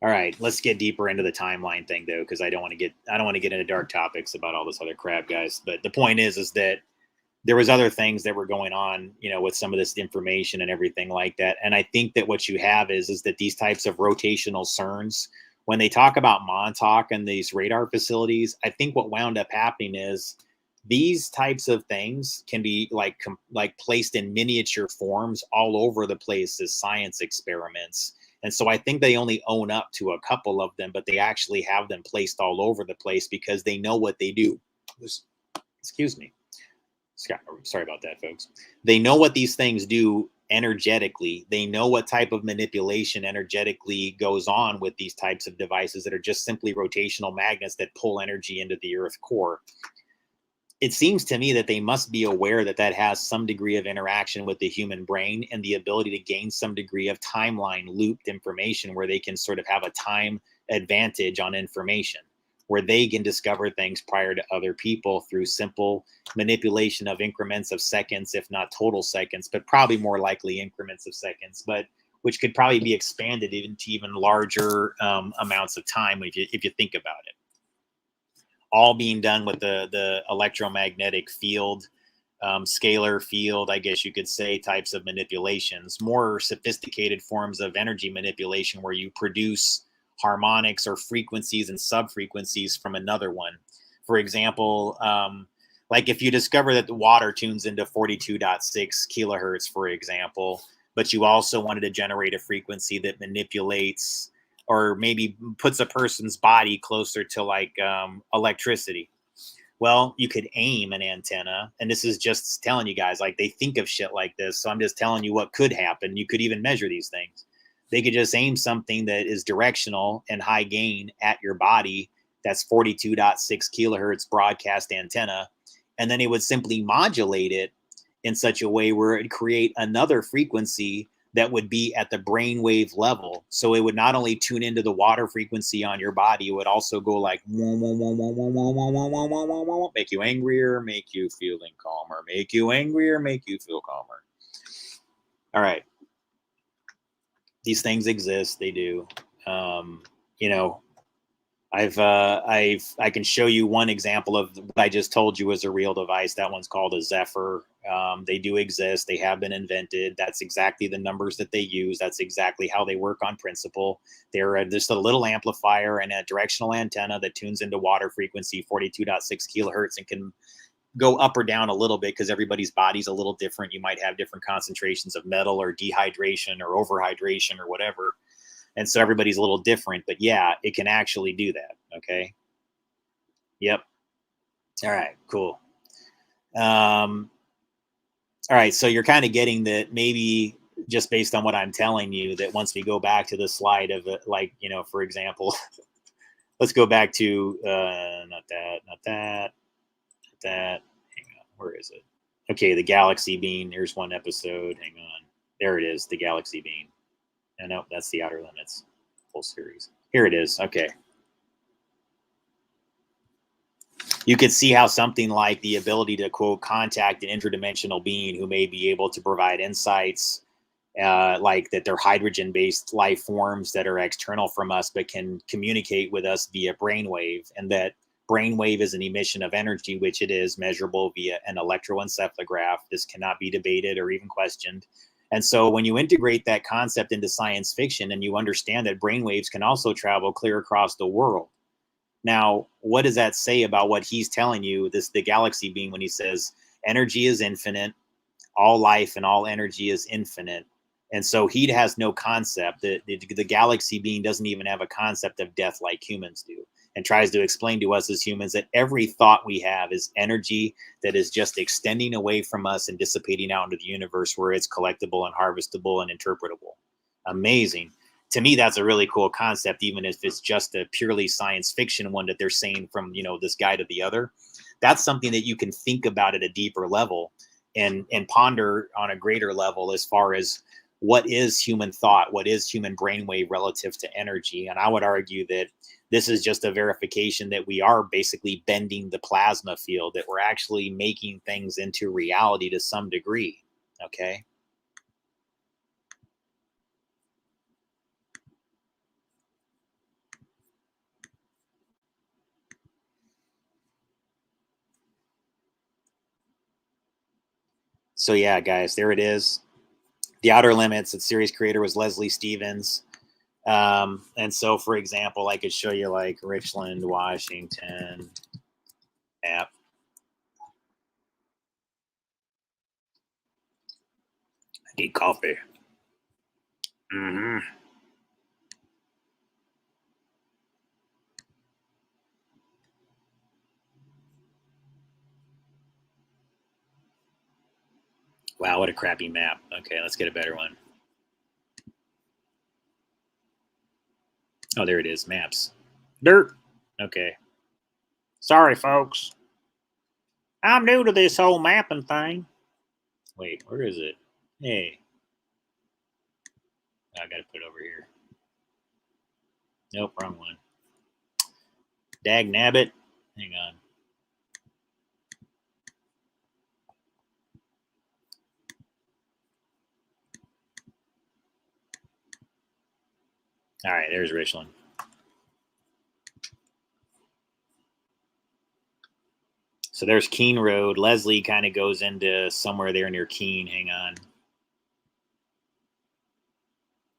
All right, let's get deeper into the timeline thing though, because I don't want to get into dark topics about all this other crap, guys. But the point is that there was other things that were going on, you know, with some of this information and everything like that. And I think that what you have is that these types of rotational CERNs, when they talk about Montauk and these radar facilities, I think what wound up happening is these types of things can be like placed in miniature forms all over the place as science experiments. And so I think they only own up to a couple of them, but they actually have them placed all over the place because they know what they do. Excuse me. Sorry about that, folks. They know what these things do energetically. They know what type of manipulation energetically goes on with these types of devices that are just simply rotational magnets that pull energy into the Earth core. It seems to me that they must be aware that that has some degree of interaction with the human brain and the ability to gain some degree of timeline looped information where they can sort of have a time advantage on information, where they can discover things prior to other people through simple manipulation of increments of seconds, if not total seconds, but probably more likely increments of seconds, but which could probably be expanded into even larger amounts of time if you think about it. All being done with the electromagnetic field, scalar field, I guess you could say, types of manipulations, more sophisticated forms of energy manipulation where you produce harmonics or frequencies and subfrequencies from another one. For example, like if you discover that the water tunes into 42.6 kilohertz, for example, but you also wanted to generate a frequency that manipulates or maybe puts a person's body closer to like electricity. Well, you could aim an antenna, and this is just telling you guys, like they think of shit like this. So I'm just telling you what could happen. You could even measure these things. They could just aim something that is directional and high gain at your body. That's 42.6 kilohertz broadcast antenna. And then it would simply modulate it in such a way where it would create another frequency that would be at the brainwave level. So it would not only tune into the water frequency on your body, it would also go like, make you angrier, make you feeling calmer, make you angrier, make you feel calmer. All right. These things exist. They do. You know, I can show you one example of what I just told you is a real device. That one's called a Zephyr. They do exist. They have been invented. That's exactly the numbers that they use. That's exactly how they work on principle. They're just a little amplifier and a directional antenna that tunes into water frequency 42.6 kilohertz and can go up or down a little bit because everybody's body's a little different. You might have different concentrations of metal or dehydration or overhydration or whatever. And so everybody's a little different, but yeah, it can actually do that. Okay. Yep. All right, cool. All right. So you're kind of getting that maybe just based on what I'm telling you, that once we go back to the slide of it, like, you know, for example, let's go back to, not that. Hang on. Where is it? Okay. The Galaxy Bean. Here's one episode. Hang on. There it is. The Galaxy Bean. And no, that's the Outer Limits whole series. Here it is. Okay. You could see how something like the ability to, quote, contact an interdimensional being who may be able to provide insights, like that they're hydrogen-based life forms that are external from us but can communicate with us via brainwave, and that brainwave is an emission of energy, which it is measurable via an electroencephalograph. This cannot be debated or even questioned. And so when you integrate that concept into science fiction and you understand that brainwaves can also travel clear across the world, Now, what does that say about what he's telling you, the galaxy being, when he says energy is infinite, all life and all energy is infinite? And so he has no concept. The galaxy being doesn't even have a concept of death like humans do, and tries to explain to us as humans that every thought we have is energy that is just extending away from us and dissipating out into the universe, where it's collectible and harvestable and interpretable. Amazing. To me, that's a really cool concept, even if it's just a purely science fiction one that they're saying from, this guy to the other. That's something that you can think about at a deeper level, and ponder on a greater level, as far as what is human thought, what is human brainwave relative to energy. And I would argue that this is just a verification that we are basically bending the plasma field, that we're actually making things into reality to some degree. Okay. So yeah, guys, there it is. The Outer Limits. Its series creator was Leslie Stevens. And so, for example, I could show you like Richland, Washington map. I need coffee. Mm-hmm. Wow, what a crappy map. Okay, let's get a better one. Oh, there it is. Maps. Dirt. Okay. Sorry, folks. I'm new to this whole mapping thing. Wait, where is it? Hey. I gotta put it over here. Nope, wrong one. Dag nabbit. Hang on. All right, there's Richland. So there's Keene Road. Leslie kind of goes into somewhere there near Keene. Hang on.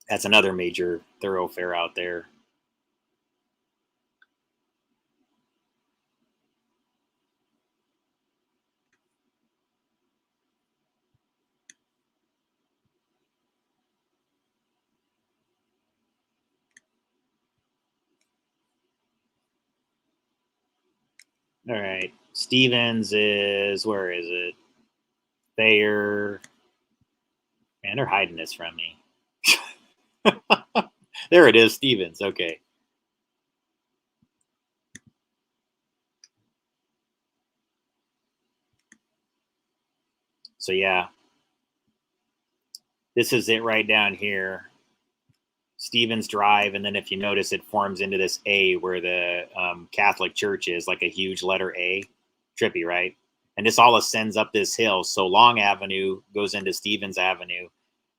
That's another major thoroughfare out there. All right. Stevens is, where is it? Thayer. Man, they're hiding this from me. There it is, Stevens. Okay. So yeah, this is it right down here. Stevens Drive, and then if you notice, it forms into this A where the Catholic Church is, like a huge letter A. Trippy, right? And this all ascends up this hill. So Long Avenue goes into Stevens Avenue,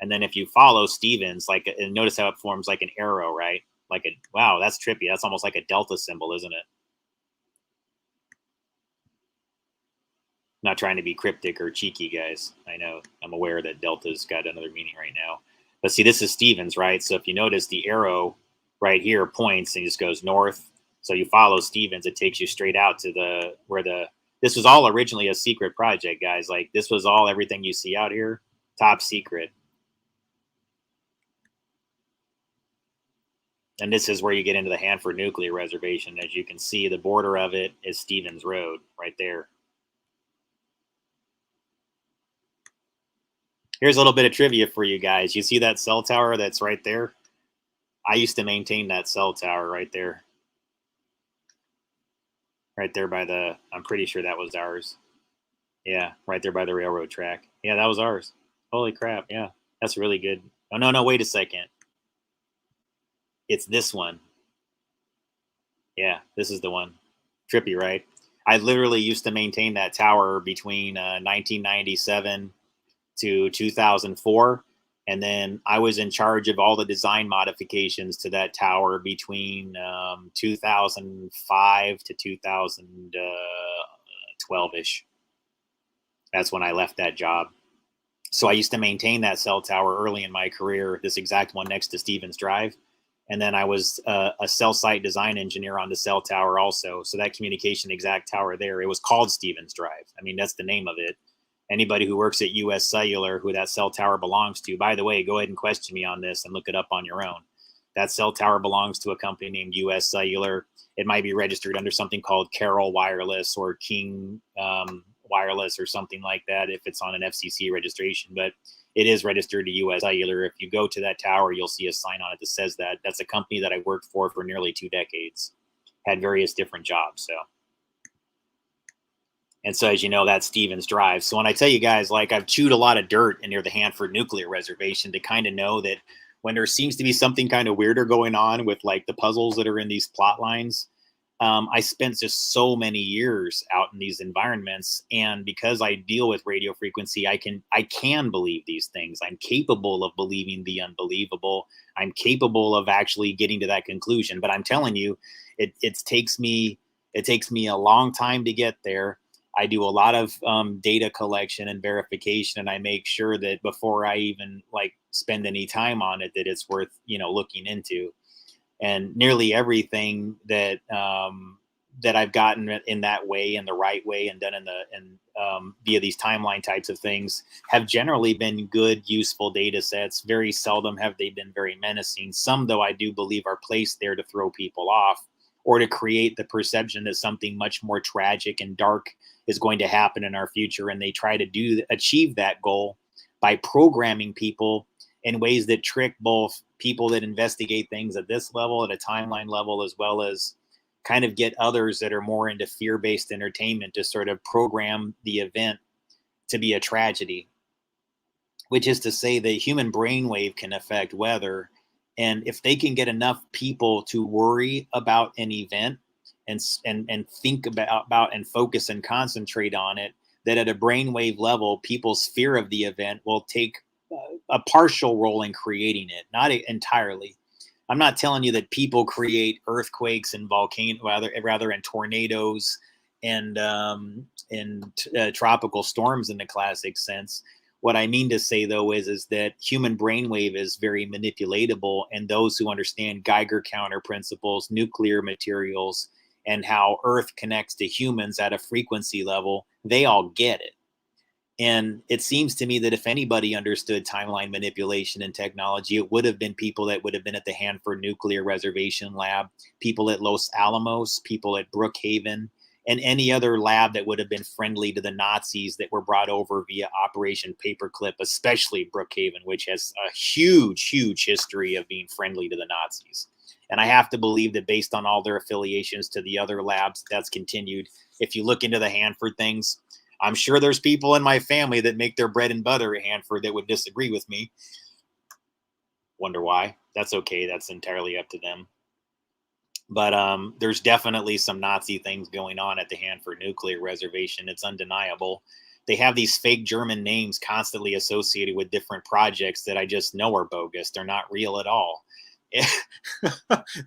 and then if you follow Stevens, like, and notice how it forms like an arrow, right? Like a, wow, that's trippy. That's almost like a delta symbol, isn't it? Not trying to be cryptic or cheeky, guys. I know, I'm aware that delta's got another meaning right now. But see, this is Stevens, right? So if you notice, the arrow right here points and just goes north. So you follow Stevens, it takes you straight out to the, where the, this was all originally a secret project, guys. Like, this was all, everything you see out here, top secret. And this is where you get into the Hanford Nuclear Reservation. As you can see, the border of it is Stevens Road right there. Here's a little bit of trivia for you guys. You see that cell tower that's right there? I used to maintain that cell tower right there. Right there by the, I'm pretty sure that was ours. Yeah, right there by the railroad track. Yeah, that was ours. Holy crap. Yeah, that's really good. Oh, no, wait a second. It's this one. Yeah, this is the one. Trippy, right? I literally used to maintain that tower between 1997 to 2004. And then I was in charge of all the design modifications to that tower between 2005 to 2012-ish. That's when I left that job. So I used to maintain that cell tower early in my career, this exact one next to Stevens Drive. And then I was a cell site design engineer on the cell tower also. So that communication exact tower there, it was called Stevens Drive. I mean, that's the name of it. Anybody who works at US Cellular, who that cell tower belongs to, by the way, go ahead and question me on this and look it up on your own. That cell tower belongs to a company named US Cellular. It might be registered under something called Carroll Wireless or King Wireless or something like that if it's on an FCC registration, but it is registered to US Cellular. If you go to that tower, you'll see a sign on it that says that. That's a company that I worked for nearly 2 decades, had various different jobs. And so, as you know, that's Stevens Drive. So when I tell you guys, like, I've chewed a lot of dirt near the Hanford Nuclear Reservation to kind of know that when there seems to be something kind of weirder going on with like the puzzles that are in these plot lines, I spent just so many years out in these environments, and because I deal with radio frequency, I can believe these things. I'm capable of believing the unbelievable. I'm capable of actually getting to that conclusion. But I'm telling you, it takes me a long time to get there. I do a lot of data collection and verification, and I make sure that before I even like spend any time on it, that it's worth looking into. And nearly everything that that I've gotten in that way, in the right way, and done via these timeline types of things have generally been good, useful data sets. Very seldom have they been very menacing. Some, though, I do believe are placed there to throw people off or to create the perception that something much more tragic and dark is going to happen in our future. And they try to achieve that goal by programming people in ways that trick both people that investigate things at this level, at a timeline level, as well as kind of get others that are more into fear-based entertainment to sort of program the event to be a tragedy, which is to say the human brainwave can affect weather. And if they can get enough people to worry about an event and think about and focus and concentrate on it, that at a brainwave level, people's fear of the event will take a partial role in creating it, not entirely. I'm not telling you that people create earthquakes and volcanoes, rather and tornadoes and tropical storms in the classic sense. What I mean to say, though, is that human brainwave is very manipulatable, and those who understand Geiger counter principles, nuclear materials, and how Earth connects to humans at a frequency level, they all get it. And it seems to me that if anybody understood timeline manipulation and technology, it would have been people that would have been at the Hanford Nuclear Reservation Lab, people at Los Alamos, people at Brookhaven, and any other lab that would have been friendly to the Nazis that were brought over via Operation Paperclip, especially Brookhaven, which has a huge, huge history of being friendly to the Nazis. And I have to believe that based on all their affiliations to the other labs, that's continued. If you look into the Hanford things, I'm sure there's people in my family that make their bread and butter at Hanford that would disagree with me. Wonder why? That's okay. That's entirely up to them. But there's definitely some Nazi things going on at the Hanford Nuclear Reservation. It's undeniable. They have these fake German names constantly associated with different projects that I just know are bogus. They're not real at all.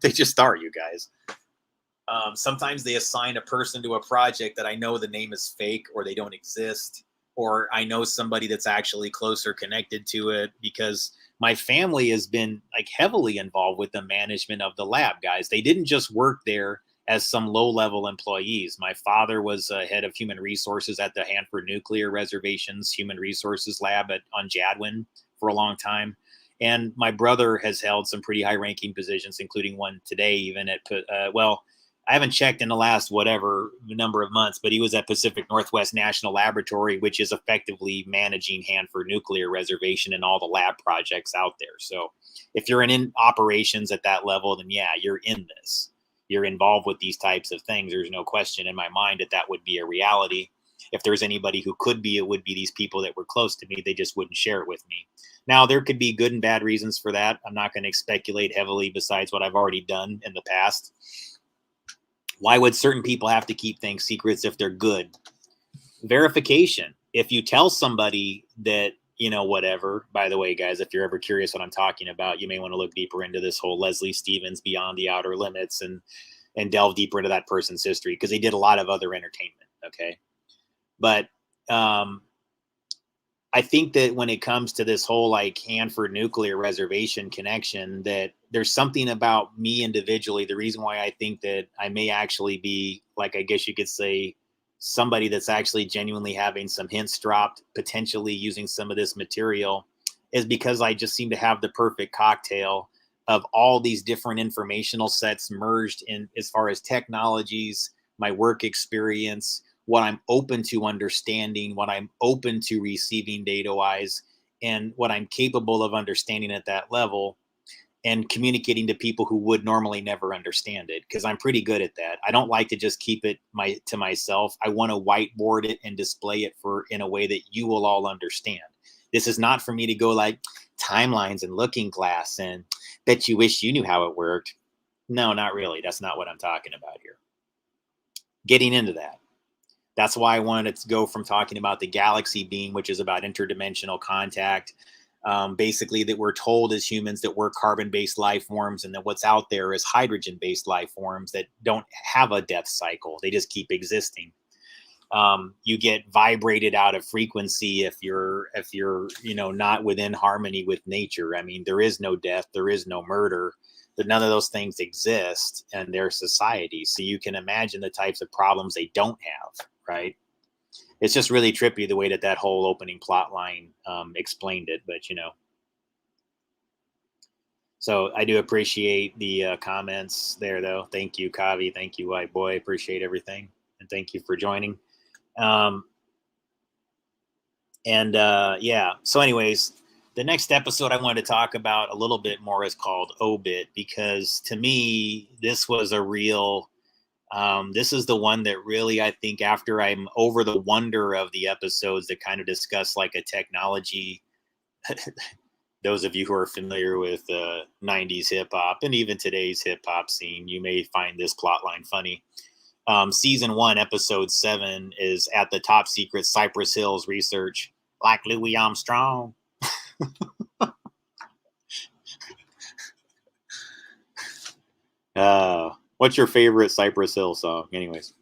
They just are, you guys. Sometimes they assign a person to a project that I know the name is fake or they don't exist, or I know somebody that's actually closer connected to it because my family has been like heavily involved with the management of the lab, guys. They didn't just work there as some low-level employees. My father was head of human resources at the Hanford Nuclear Reservation's Human Resources Lab on Jadwin for a long time. And my brother has held some pretty high-ranking positions, including one today, even at, I haven't checked in the last whatever number of months, but he was at Pacific Northwest National Laboratory, which is effectively managing Hanford Nuclear Reservation and all the lab projects out there. So if you're in operations at that level, then yeah, you're in this. You're involved with these types of things. There's no question in my mind that would be a reality. If there's anybody who could be, it would be these people that were close to me. They just wouldn't share it with me. Now, there could be good and bad reasons for that. I'm not going to speculate heavily besides what I've already done in the past. Why would certain people have to keep things secrets if they're good? Verification. If you tell somebody that, whatever, by the way, guys, if you're ever curious what I'm talking about, you may want to look deeper into this whole Leslie Stevens Beyond the Outer Limits and delve deeper into that person's history because he did a lot of other entertainment. Okay. But I I think that when it comes to this whole like Hanford nuclear reservation connection, that there's something about me individually. The reason why I think that I may actually be, like, I guess you could say, somebody that's actually genuinely having some hints dropped, potentially using some of this material, is because I just seem to have the perfect cocktail of all these different informational sets merged in, as far as technologies, my work experience, what I'm open to understanding, what I'm open to receiving data wise, and what I'm capable of understanding at that level, and communicating to people who would normally never understand it, because I'm pretty good at that. I don't like to just keep it to myself. I want to whiteboard it and display it for in a way that you will all understand. This is not for me to go like timelines and looking glass and bet you wish you knew how it worked. No, not really. That's not what I'm talking about here. Getting into that. That's why I wanted to go from talking about the galaxy beam, which is about interdimensional contact. Basically, that we're told as humans that we're carbon-based life forms, and that what's out there is hydrogen-based life forms that don't have a death cycle. They just keep existing. You get vibrated out of frequency if you're not within harmony with nature. I mean, there is no death, there is no murder, but none of those things exist in their society. So you can imagine the types of problems they don't have, right? It's just really trippy the way that whole opening plot line explained it, but So I do appreciate the comments there, though. Thank you, Kavi. Thank you, White Boy. Appreciate everything, and thank you for joining. Yeah. So, anyways, the next episode I wanted to talk about a little bit more is called O.B.I.T, because to me, this was a real. This is the one that really, I think, after I'm over the wonder of the episodes that kind of discuss like a technology. Those of you who are familiar with 90s hip hop and even today's hip hop scene, you may find this plot line funny. Season 1, episode 7 is at the top secret Cypress Hills research, like Louis Armstrong. What's your favorite Cypress Hill song? Anyways,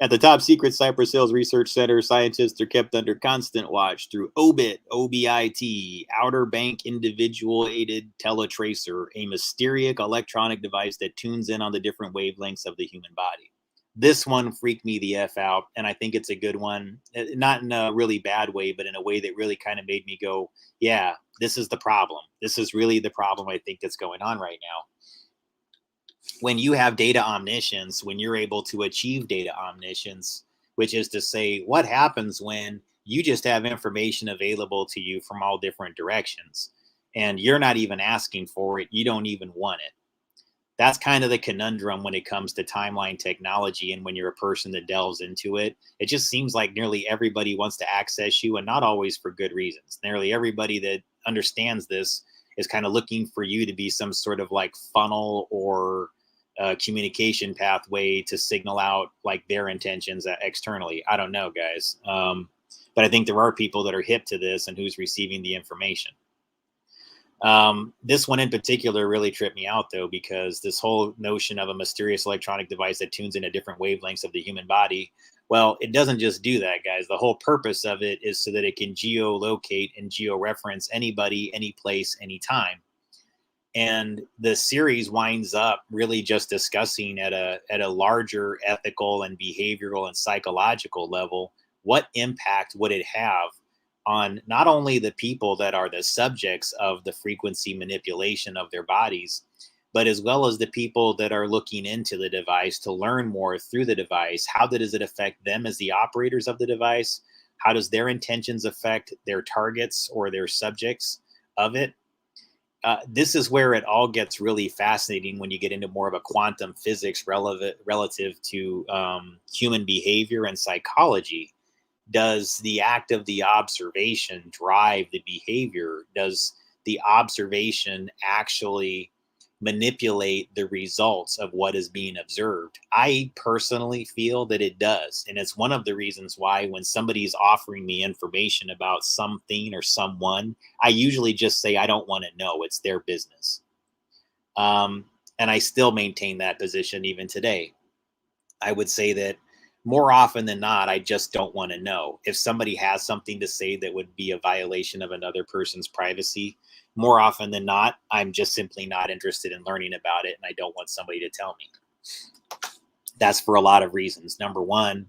at the top secret Cypress Hills Research Center, scientists are kept under constant watch through O.B.I.T, O.B.I.T, Outer Bank Individuated Teletracer, a mysterious electronic device that tunes in on the different wavelengths of the human body. This one freaked me the F out, and I think it's a good one. Not in a really bad way, but in a way that really kind of made me go, yeah, this is the problem. This is really the problem I think that's going on right now. When you have data omniscience, when you're able to achieve data omniscience, which is to say, what happens when you just have information available to you from all different directions, and you're not even asking for it, you don't even want it. That's kind of the conundrum when it comes to timeline technology. And when you're a person that delves into it, it just seems like nearly everybody wants to access you, and not always for good reasons. Nearly everybody that understands this is kind of looking for you to be some sort of like funnel or communication pathway to signal out like their intentions externally. I don't know, guys. But I think there are people that are hip to this and who's receiving the information. This one in particular really tripped me out, though, because this whole notion of a mysterious electronic device that tunes in at different wavelengths of the human body, well, it doesn't just do that, guys. The whole purpose of it is so that it can geolocate and georeference anybody, any place, anytime. And the series winds up really just discussing at a larger ethical and behavioral and psychological level, what impact would it have on not only the people that are the subjects of the frequency manipulation of their bodies, but as well as the people that are looking into the device to learn more through the device. How does it affect them as the operators of the device? How does their intentions affect their targets or their subjects of it? This is where it all gets really fascinating when you get into more of a quantum physics relative to human behavior and psychology. Does the act of the observation drive the behavior? Does the observation actually manipulate the results of what is being observed? I personally feel that it does. And it's one of the reasons why when somebody's offering me information about something or someone, I usually just say, I don't want to know. It's their business. And I still maintain that position even today. I would say that more often than not, I just don't want to know. If somebody has something to say that would be a violation of another person's privacy, more often than not, I'm just simply not interested in learning about it, and I don't want somebody to tell me. That's for a lot of reasons. Number one,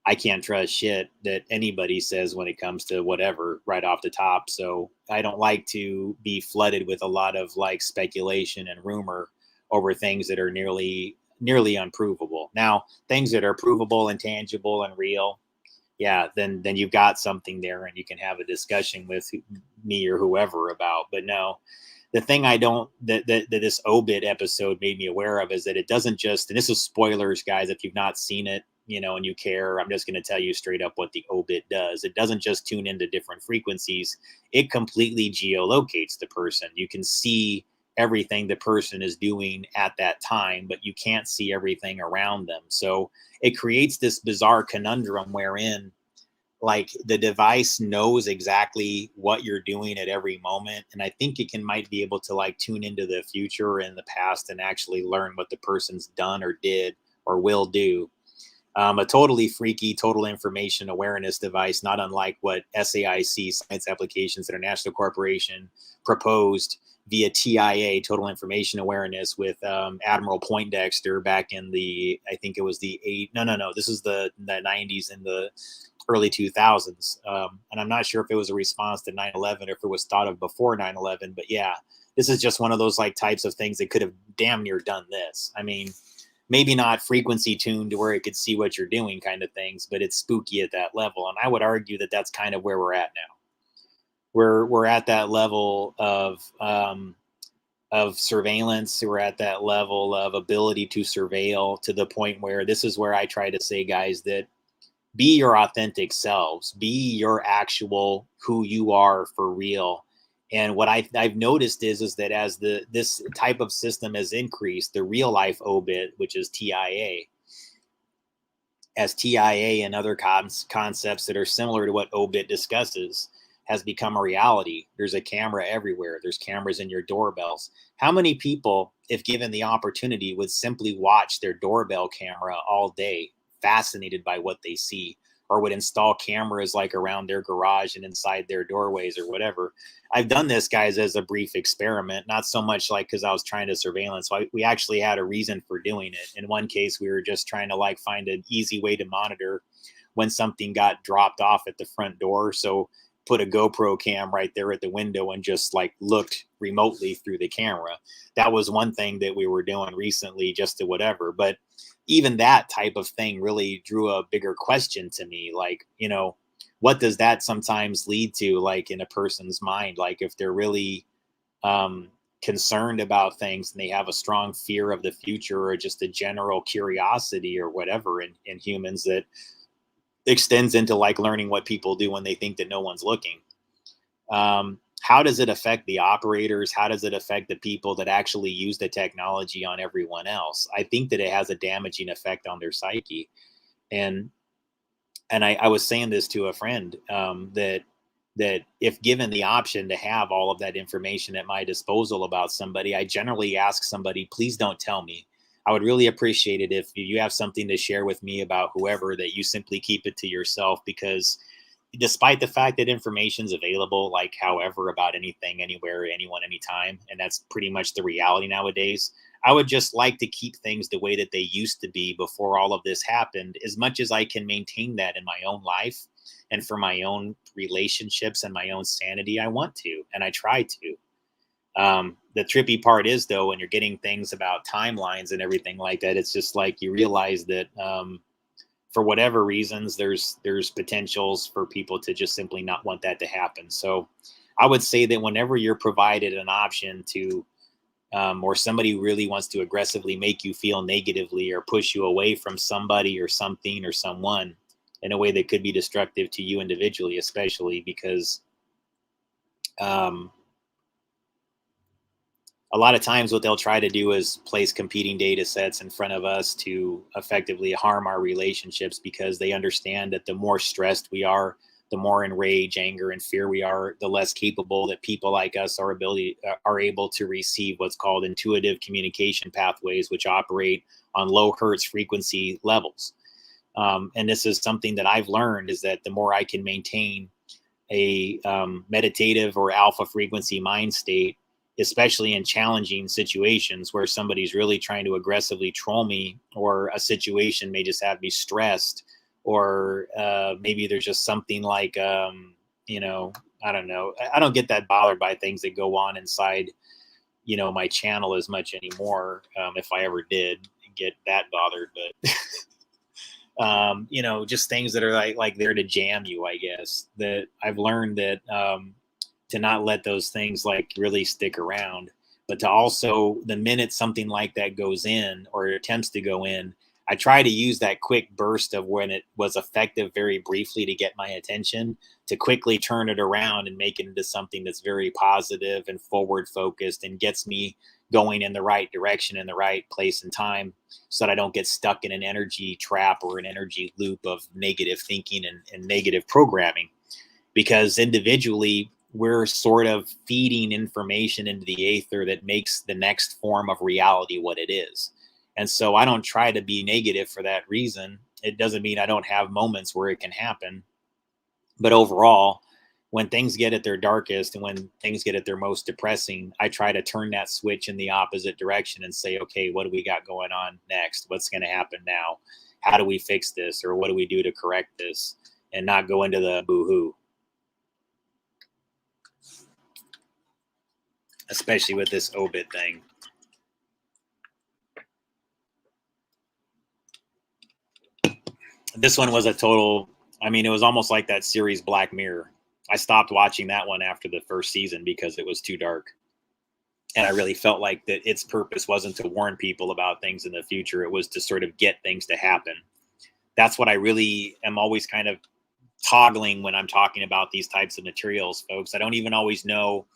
I can't trust shit that anybody says when it comes to whatever right off the top. So I don't like to be flooded with a lot of like speculation and rumor over things that are nearly unprovable. Now, things that are provable and tangible and real, yeah, then you've got something there and you can have a discussion with me or whoever about. But no, the thing I don't that this O.B.I.T episode made me aware of is that it doesn't just, and this is spoilers, guys, if you've not seen it, you know, and you care, I'm just going to tell you straight up what the O.B.I.T does. It doesn't just tune into different frequencies. It completely geolocates the person. You can see everything the person is doing at that time, but you can't see everything around them. So it creates this bizarre conundrum wherein like the device knows exactly what you're doing at every moment. And I think it might be able to like tune into the future and the past and actually learn what the person's done or did or will do. A totally freaky, total information awareness device, not unlike what SAIC, Science Applications International Corporation, proposed via TIA, Total Information Awareness, with Admiral Poindexter back in the, I think it was the this is the 90s and the early 2000s. And I'm not sure if it was a response to 9/11 or if it was thought of before 9/11, but yeah, this is just one of those like types of things that could have damn near done this. I mean, maybe not frequency tuned to where it could see what you're doing kind of things, but it's spooky at that level. And I would argue that that's kind of where we're at now. We're at that level of surveillance. We're at that level of ability to surveil to the point where this is where I try to say, guys, that be your authentic selves, be your actual who you are for real. And what I've noticed is that as this type of system has increased, the real life O.B.I.T, which is TIA, as TIA and other concepts that are similar to what O.B.I.T discusses, has become a reality. There's a camera everywhere. There's cameras in your doorbells. How many people, if given the opportunity, would simply watch their doorbell camera all day, fascinated by what they see, or would install cameras like around their garage and inside their doorways or whatever? I've done this, guys, as a brief experiment, not so much like because I was trying to surveillance. So we actually had a reason for doing it. In one case, we were just trying to like find an easy way to monitor when something got dropped off at the front door. So put a GoPro cam right there at the window and just like looked remotely through the camera. That was one thing that we were doing recently, just to whatever. But even that type of thing really drew a bigger question to me. Like, you know, what does that sometimes lead to, like in a person's mind? Like if they're really concerned about things and they have a strong fear of the future or just a general curiosity or whatever in humans that extends into like learning what people do when they think that no one's looking. How does it affect the operators? How does it affect the people that actually use the technology on everyone else? I think that it has a damaging effect on their psyche. And I was saying this to a friend, that if given the option to have all of that information at my disposal about somebody, I generally ask somebody, please don't tell me. I would really appreciate it if you have something to share with me about whoever, that you simply keep it to yourself, because despite the fact that information's available, like however, about anything, anywhere, anyone, anytime, and that's pretty much the reality nowadays, I would just like to keep things the way that they used to be before all of this happened, as much as I can maintain that in my own life and for my own relationships and my own sanity. I want to, and I try to. The trippy part is, though, when you're getting things about timelines and everything like that, it's just like you realize that for whatever reasons, there's potentials for people to just simply not want that to happen. So I would say that whenever you're provided an option to, or somebody really wants to aggressively make you feel negatively or push you away from somebody or something or someone in a way that could be destructive to you individually, especially because a lot of times what they'll try to do is place competing data sets in front of us to effectively harm our relationships, because they understand that the more stressed we are, the more in rage, anger, and fear we are, the less capable that people like us are able to receive what's called intuitive communication pathways, which operate on low hertz frequency levels. And this is something that I've learned, is that the more I can maintain a meditative or alpha frequency mind state, especially in challenging situations where somebody's really trying to aggressively troll me, or a situation may just have me stressed, or maybe there's just something like, I don't know. I don't get that bothered by things that go on inside, my channel as much anymore. If I ever did get that bothered, but just things that are like there to jam you, I guess. That I've learned that to not let those things like really stick around, but to also, the minute something like that goes in or attempts to go in, I try to use that quick burst of when it was effective very briefly to get my attention, to quickly turn it around and make it into something that's very positive and forward focused and gets me going in the right direction in the right place and time, so that I don't get stuck in an energy trap or an energy loop of negative thinking and negative programming. Because individually, we're sort of feeding information into the aether that makes the next form of reality what it is. And so I don't try to be negative for that reason. It doesn't mean I don't have moments where it can happen. But overall, when things get at their darkest and when things get at their most depressing, I try to turn that switch in the opposite direction and say, okay, what do we got going on next? What's going to happen now? How do we fix this? Or what do we do to correct this? And not go into the boo-hoo. Especially with this O.B.I.T thing. This one was a total, it was almost like that series Black Mirror. I stopped watching that one after the first season because it was too dark. And I really felt like that its purpose wasn't to warn people about things in the future. It was to sort of get things to happen. That's what I really am always kind of toggling when I'm talking about these types of materials, folks. I don't even always know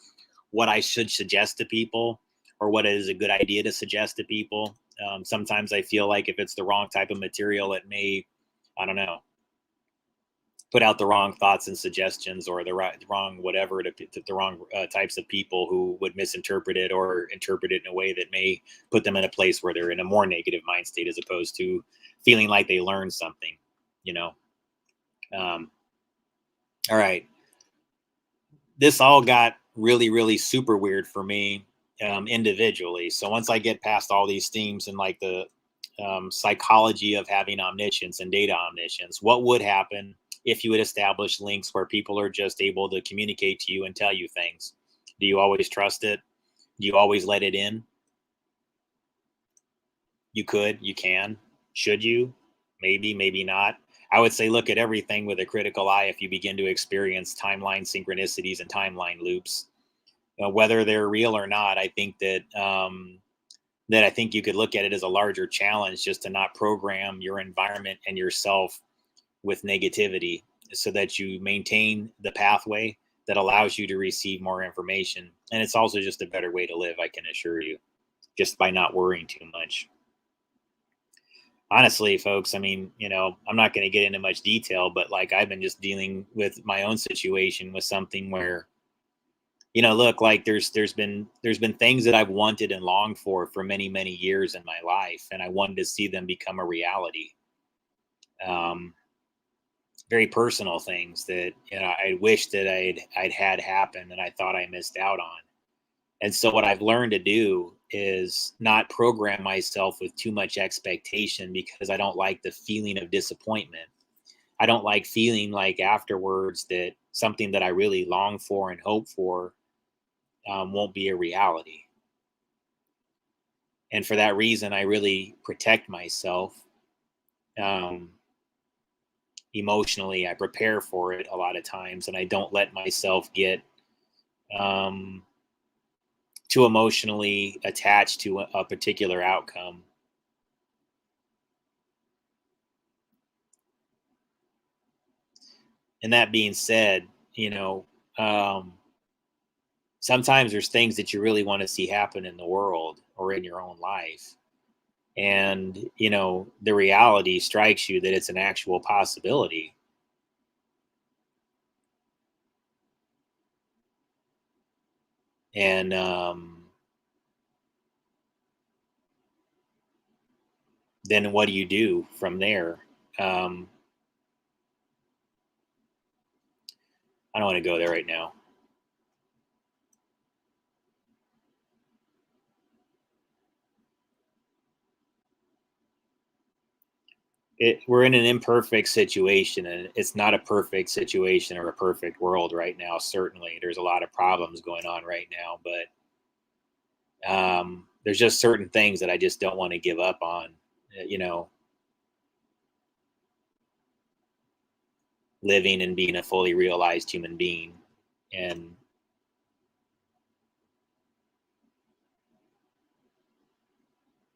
what I should suggest to people or what is a good idea to suggest to people. Sometimes I feel like if it's the wrong type of material, it may, I don't know, put out the wrong thoughts and suggestions, or the wrong whatever to the wrong types of people who would misinterpret it or interpret it in a way that may put them in a place where they're in a more negative mind state, as opposed to feeling like they learned something, all right. This all got really, really super weird for me individually. So once I get past all these themes and like the psychology of having omniscience and data omniscience, what would happen if you would establish links where people are just able to communicate to you and tell you things? Do you always trust it? Do you always let it in? You could, you can. Should you? Maybe, maybe not. I would say look at everything with a critical eye if you begin to experience timeline synchronicities and timeline loops. Whether they're real or not, I think that I think you could look at it as a larger challenge, just to not program your environment and yourself with negativity, so that you maintain the pathway that allows you to receive more information. And it's also just a better way to live, I can assure you, just by not worrying too much. Honestly, folks, I'm not going to get into much detail, but like I've been just dealing with my own situation with something where, look, like there's been things that I've wanted and longed for many, many years in my life, and I wanted to see them become a reality. Very personal things that I wish that I'd had happen and I thought I missed out on. And so what I've learned to do is not program myself with too much expectation, because I don't like the feeling of disappointment. I don't like feeling like afterwards that something that I really long for and hope for won't be a reality. And for that reason, I really protect myself um, emotionally. I prepare for it a lot of times, and I don't let myself get um, too emotionally attached to a particular outcome. And that being said, um, sometimes there's things that you really want to see happen in the world or in your own life. And, the reality strikes you that it's an actual possibility. And then what do you do from there? I don't want to go there right now. We're in an imperfect situation, and it's not a perfect situation or a perfect world right now. Certainly, there's a lot of problems going on right now, but there's just certain things that I just don't want to give up on. You know, living and being a fully realized human being, and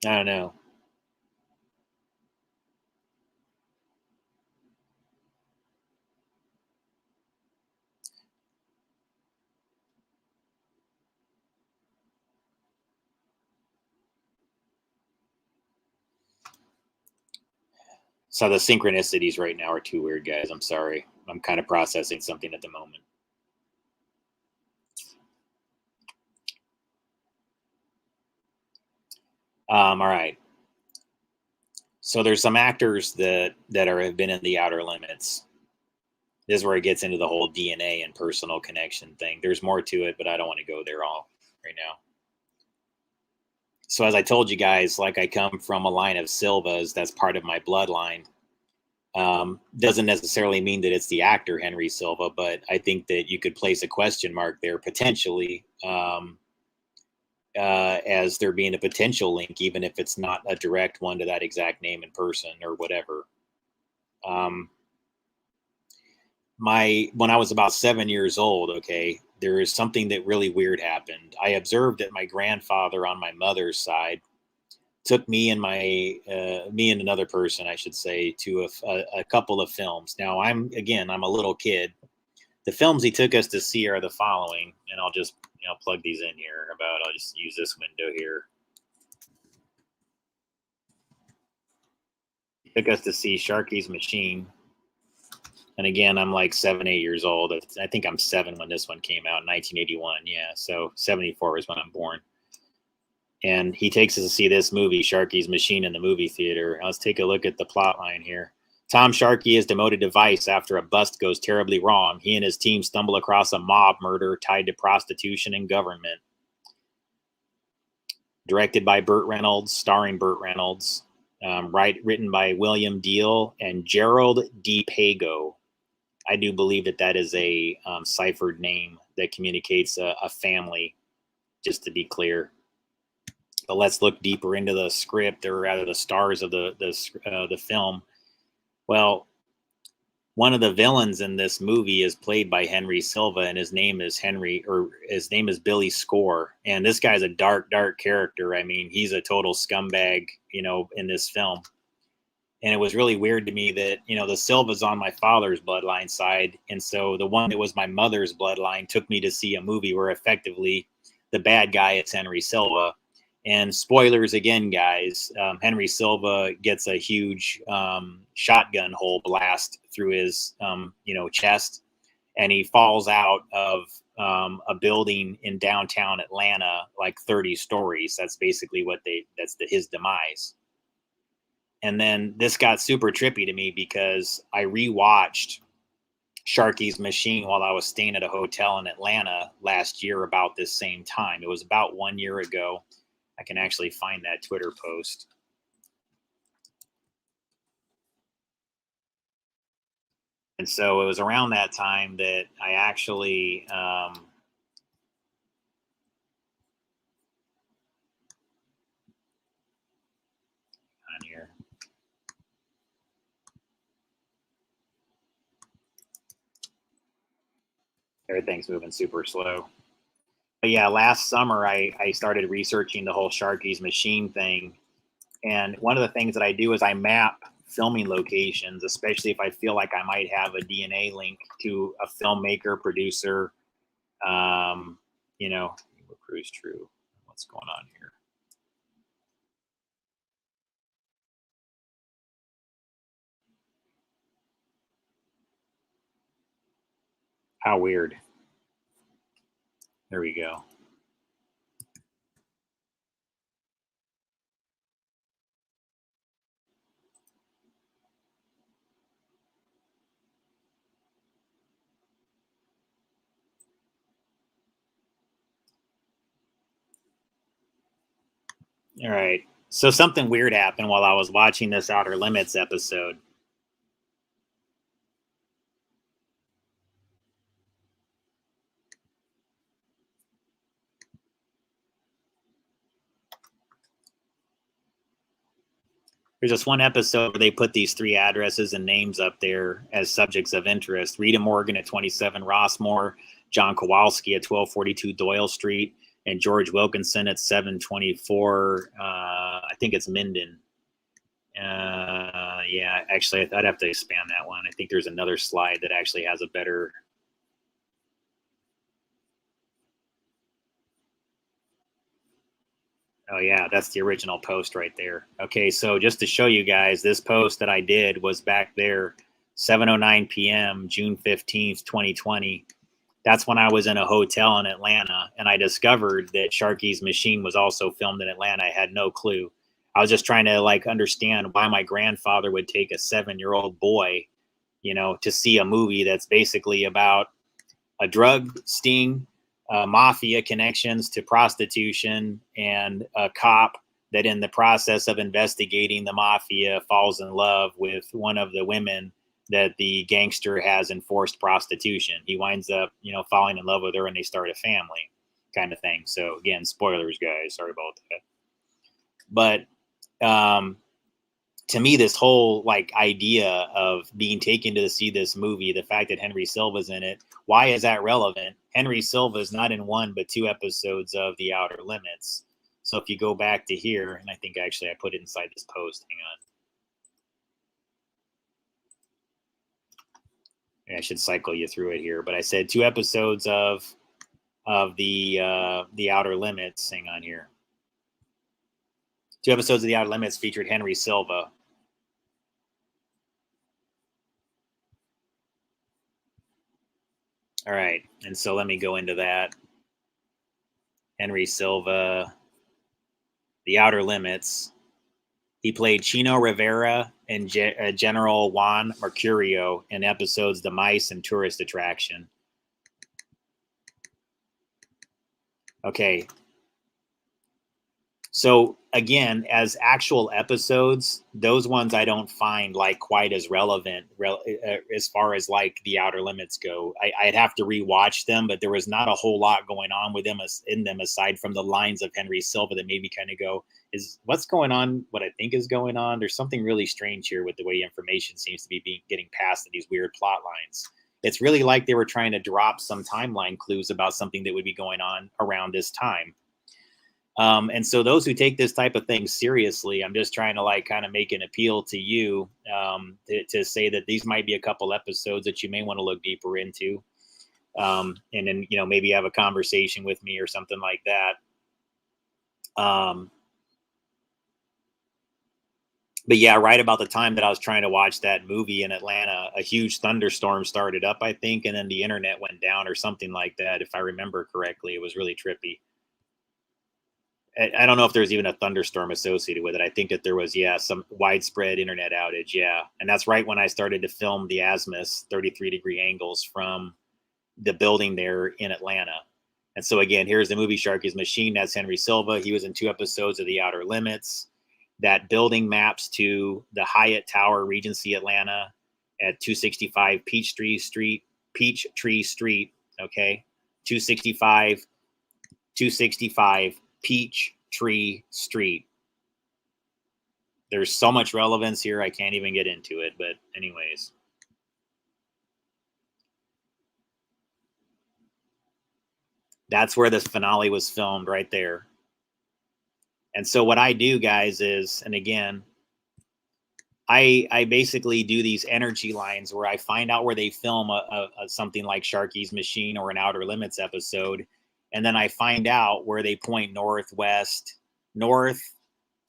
I don't know. So the synchronicities right now are too weird, guys. I'm sorry. I'm kind of processing something at the moment. All right. So there's some actors that have been in the outer limits. This is where it gets into the whole DNA and personal connection thing. There's more to it, but I don't want to go there all right now. So as I told you guys, like I come from a line of Silvas, that's part of my bloodline. Doesn't necessarily mean that it's the actor Henry Silva, but I think that you could place a question mark there potentially, as there being a potential link, even if it's not a direct one to that exact name in person or whatever. Um, when I was about 7 years old, okay, there is something that really weird happened. I observed that my grandfather on my mother's side took me and another person, I should say, to a couple of films. Now I'm a little kid. The films he took us to see are the following, and I'll just plug these in here. I'll just use this window here. He took us to see Sharky's Machine. And again, I'm like 7, 8 years old. I think I'm 7 when this one came out in 1981. Yeah, so 74 is when I'm born. And he takes us to see this movie, Sharky's Machine, in the movie theater. Let's take a look at the plot line here. Tom Sharkey is demoted to Vice after a bust goes terribly wrong. He and his team stumble across a mob murder tied to prostitution and government. Directed by Burt Reynolds, starring Burt Reynolds. Written by William Deal and Gerald D. Pago. I do believe that is a ciphered name that communicates a family, just to be clear. But let's look deeper into the script, or rather the stars of the film. Well, one of the villains in this movie is played by Henry Silva, and his name is Billy Score. And this guy's a dark, dark character. I mean, he's a total scumbag, in this film. And it was really weird to me that, the Silva's on my father's bloodline side. And so the one that was my mother's bloodline took me to see a movie where effectively the bad guy is Henry Silva. And spoilers again, guys, Henry Silva gets a huge shotgun hole blast through his, chest. And he falls out of a building in downtown Atlanta, like 30 stories. That's basically his demise. And then this got super trippy to me because I rewatched Sharky's Machine while I was staying at a hotel in Atlanta last year about this same time. It was about 1 year ago. I can actually find that Twitter post. And so it was around that time that I actually on here. Everything's moving super slow. But yeah, last summer I started researching the whole Sharky's Machine thing. And one of the things that I do is I map filming locations, especially if I feel like I might have a DNA link to a filmmaker, producer, Cruise True. What's going on here? How weird. There we go. All right. So something weird happened while I was watching this Outer Limits episode. There's this one episode where they put these three addresses and names up there as subjects of interest. Rita Morgan at 27 Rossmore, John Kowalski at 1242 Doyle Street, and George Wilkinson at 724, I think it's Minden. Yeah, actually, I'd have to expand that one. I think there's another slide that actually has a better... Oh, yeah, that's the original post right there. Okay, so just to show you guys, this post that I did was back there, 7:09 p.m., June 15th, 2020. That's when I was in a hotel in Atlanta, and I discovered that Sharky's Machine was also filmed in Atlanta. I had no clue. I was just trying to like understand why my grandfather would take a 7-year-old boy, to see a movie that's basically about a drug sting, mafia connections to prostitution, and a cop that in the process of investigating the mafia falls in love with one of the women that the gangster has enforced prostitution. He winds up, falling in love with her, and they start a family kind of thing. So again, spoilers, guys. Sorry about that. But to me, this whole like idea of being taken to see this movie, the fact that Henry Silva's in it, why is that relevant? Henry Silva is not in one but two episodes of The Outer Limits. So if you go back to here, and I think actually I put it inside this post. Hang on. I should cycle you through it here, but I said 2 episodes of the Outer Limits. Hang on here. 2 episodes of The Outer Limits featured Henry Silva. All right, and so let me go into that. Henry Silva, The Outer Limits. He played Chino Rivera and General Juan Mercurio in episodes The Mice and Tourist Attraction. Okay. So again, as actual episodes, those ones I don't find like quite as relevant as far as like The Outer Limits go. I'd have to rewatch them, but there was not a whole lot going on with them in them aside from the lines of Henry Silva that made me kind of go, is what's going on what I think is going on? There's something really strange here with the way information seems to be getting passed in these weird plot lines. It's really like they were trying to drop some timeline clues about something that would be going on around this time. And so those who take this type of thing seriously, I'm just trying to like kind of make an appeal to you to say that these might be a couple episodes that you may want to look deeper into. And then, maybe have a conversation with me or something like that. But yeah, right about the time that I was trying to watch that movie in Atlanta, a huge thunderstorm started up, I think, and then the internet went down or something like that. If I remember correctly, it was really trippy. I don't know if there's even a thunderstorm associated with it. I think that there was, some widespread internet outage. Yeah. And that's right when I started to film the azimuth 33-degree angles from the building there in Atlanta. And so again, here's the movie Sharky's Machine. That's Henry Silva. He was in 2 episodes of The Outer Limits. That building maps to the Hyatt Tower, Regency, Atlanta at 265 Peachtree Street. Okay. 265 Peachtree Street. There's so much relevance here, I can't even get into it. But anyways. That's where this finale was filmed, right there. And so what I do, guys, is, and again, I basically do these energy lines where I find out where they film something like Sharky's Machine or an Outer Limits episode. And then I find out where they point north,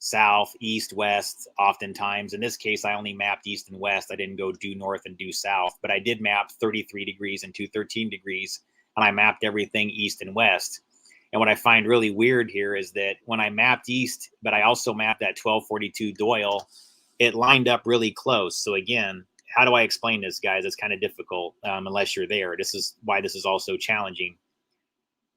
south, east, west, oftentimes. In this case, I only mapped east and west. I didn't go due north and due south, but I did map 33 degrees and 213 degrees, and I mapped everything east and west. And what I find really weird here is that when I mapped east, but I also mapped that 1242 Doyle, it lined up really close. So again, how do I explain this, guys? It's kind of difficult unless you're there. This is why this is also challenging.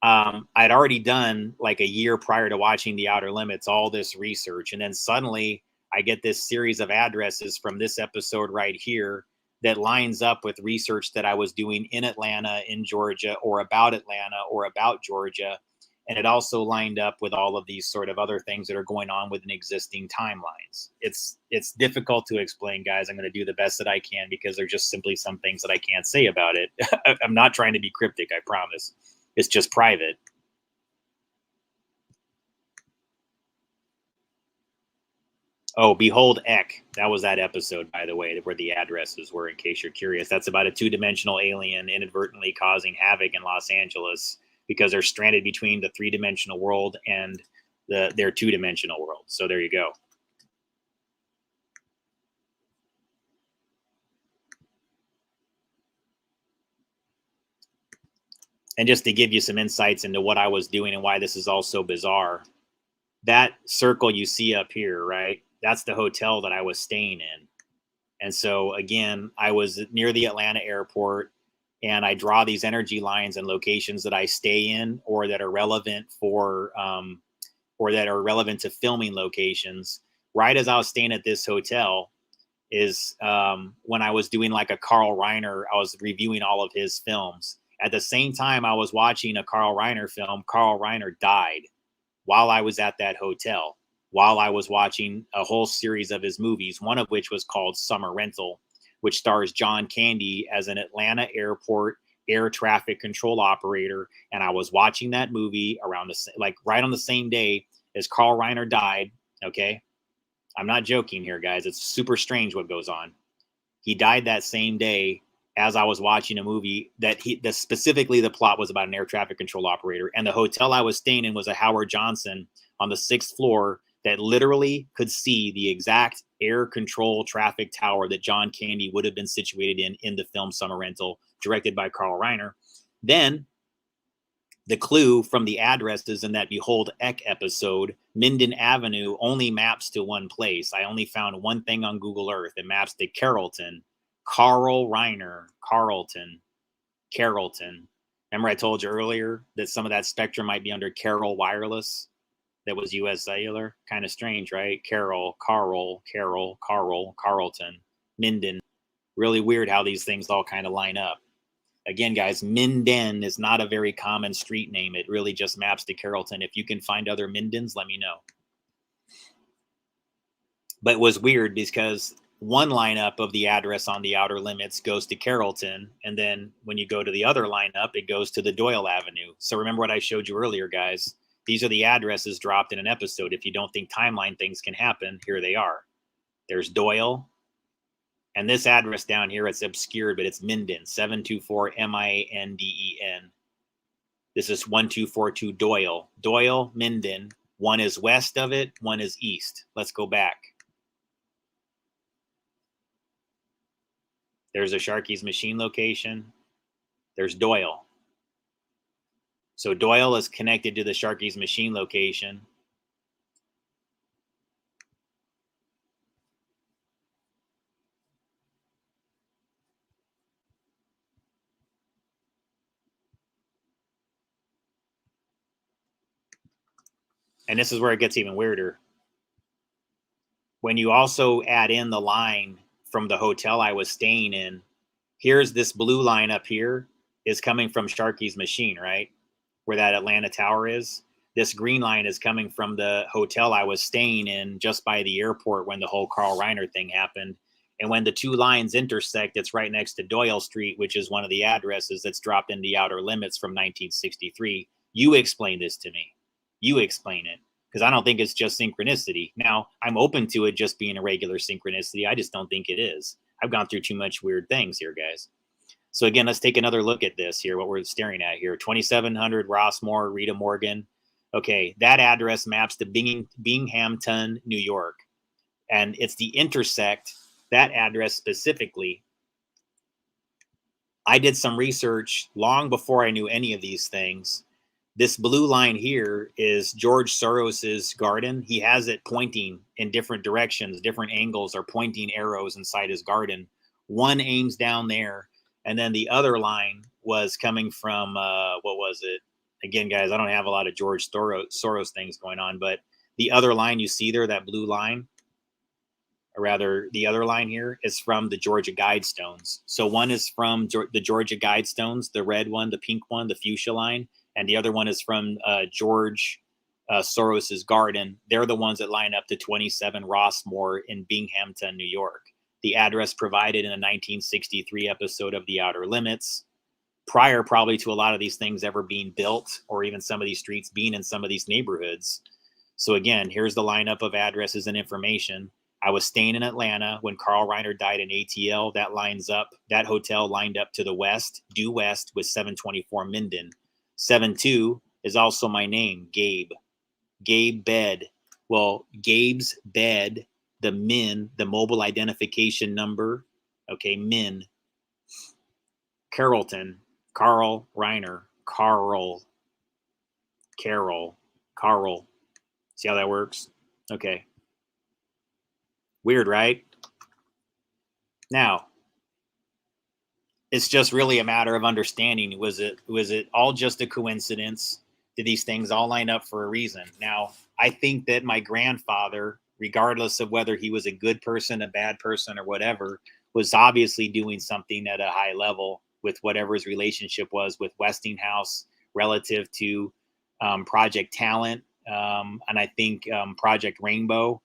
I'd already done like a year prior to watching The Outer Limits, all this research. And then suddenly I get this series of addresses from this episode right here that lines up with research that I was doing in Atlanta, in Georgia, or about Atlanta, or about Georgia. And it also lined up with all of these sort of other things that are going on within existing timelines. It's difficult to explain, guys. I'm going to do the best that I can because there's just simply some things that I can't say about it. I'm not trying to be cryptic, I promise. It's just private. Oh, Behold Ek. That was that episode, by the way, where the addresses were, in case you're curious. That's about a two-dimensional alien inadvertently causing havoc in Los Angeles because they're stranded between the three-dimensional world and their two-dimensional world. So there you go. And just to give you some insights into what I was doing and why this is all so bizarre, that circle you see up here, right? That's the hotel that I was staying in. And so again, I was near the Atlanta airport, and I draw these energy lines and locations that I stay in or that are relevant for or that are relevant to filming locations. Right as I was staying at this hotel is when I was doing like a Carl Reiner, I was reviewing all of his films. At the same time I was watching a Carl Reiner film, Carl Reiner died while I was at that hotel, while I was watching a whole series of his movies, one of which was called Summer Rental, which stars John Candy as an Atlanta airport air traffic control operator. And I was watching that movie around right on the same day as Carl Reiner died. Okay. I'm not joking here, guys. It's super strange what goes on. He died that same day as I was watching a movie that specifically the plot was about an air traffic control operator. And the hotel I was staying in was a Howard Johnson on the 6th floor that literally could see the exact air control traffic tower that John Candy would have been situated in the film Summer Rental, directed by Carl Reiner. Then the clue from the addresses in that Behold Ek episode, Minden Avenue, only maps to one place. I only found one thing on Google Earth. It maps to Carrollton. Carl Reiner, Carrollton. Remember I told you earlier that some of that spectrum might be under Carroll Wireless? That was US Cellular. Kind of strange, right? Carroll, Carrollton, Minden. Really weird how these things all kind of line up. Again, guys, Minden is not a very common street name. It really just maps to Carrollton. If you can find other Mindens, let me know. But it was weird because one lineup of the address on The Outer Limits goes to Carrollton. And then when you go to the other lineup, it goes to the Doyle Avenue. So remember what I showed you earlier, guys. These are the addresses dropped in an episode. If you don't think timeline things can happen, here they are. There's Doyle. And this address down here, it's obscured, but it's Minden, 724 Minden. This is 1242 Doyle. Doyle, Minden. One is west of it, one is east. Let's go back. There's a Sharky's Machine location. There's Doyle. So Doyle is connected to the Sharky's Machine location. And this is where it gets even weirder. When you also add in the line from the hotel I was staying in, here's this blue line up here is coming from Sharky's Machine, right? Where that Atlanta tower is. This green line is coming from the hotel I was staying in just by the airport when the whole Carl Reiner thing happened. And when the two lines intersect, it's right next to Doyle Street, which is one of the addresses that's dropped in The Outer Limits from 1963. You explain this to me. You explain it. Because I don't think it's just synchronicity. Now, I'm open to it just being a regular synchronicity. I just don't think it is. I've gone through too much weird things here, guys. So again, let's take another look at this here, what we're staring at here. 2700 Rossmore, Rita Morgan. Okay, that address maps to Binghamton, New York. And it's the intersect, that address specifically. I did some research long before I knew any of these things. This blue line here is George Soros's garden. He has it pointing in different directions. Different angles are pointing arrows inside his garden. One aims down there. And then the other line was coming from, what was it? again, guys, I don't have a lot of George Soros things going on, but the other line you see there, that blue line, or rather the other line here, is from the Georgia Guidestones. So one is from the Georgia Guidestones, the red one, the pink one, the fuchsia line, and the other one is from George Soros's garden. They're the ones that line up to 27 Rossmore in Binghamton, New York. The address provided in a 1963 episode of The Outer Limits, prior probably to a lot of these things ever being built, or even some of these streets being in some of these neighborhoods. So again, here's the lineup of addresses and information. I was staying in Atlanta when Carl Reiner died in ATL. That hotel lined up to the west, due west, with 724 Minden. 72 is also my name, Gabe. Gabe Bed. Well, Gabe's bed, the MIN, the mobile identification number, okay, MIN. Carrollton, Carl Reiner, Carl. See how that works? Okay. Weird, right? Now, it's just really a matter of understanding. Was it all just a coincidence? Did these things all line up for a reason? Now, I think that my grandfather, regardless of whether he was a good person, a bad person, or whatever, was obviously doing something at a high level with whatever his relationship was with Westinghouse relative to Project Talent, and I think Project Rainbow.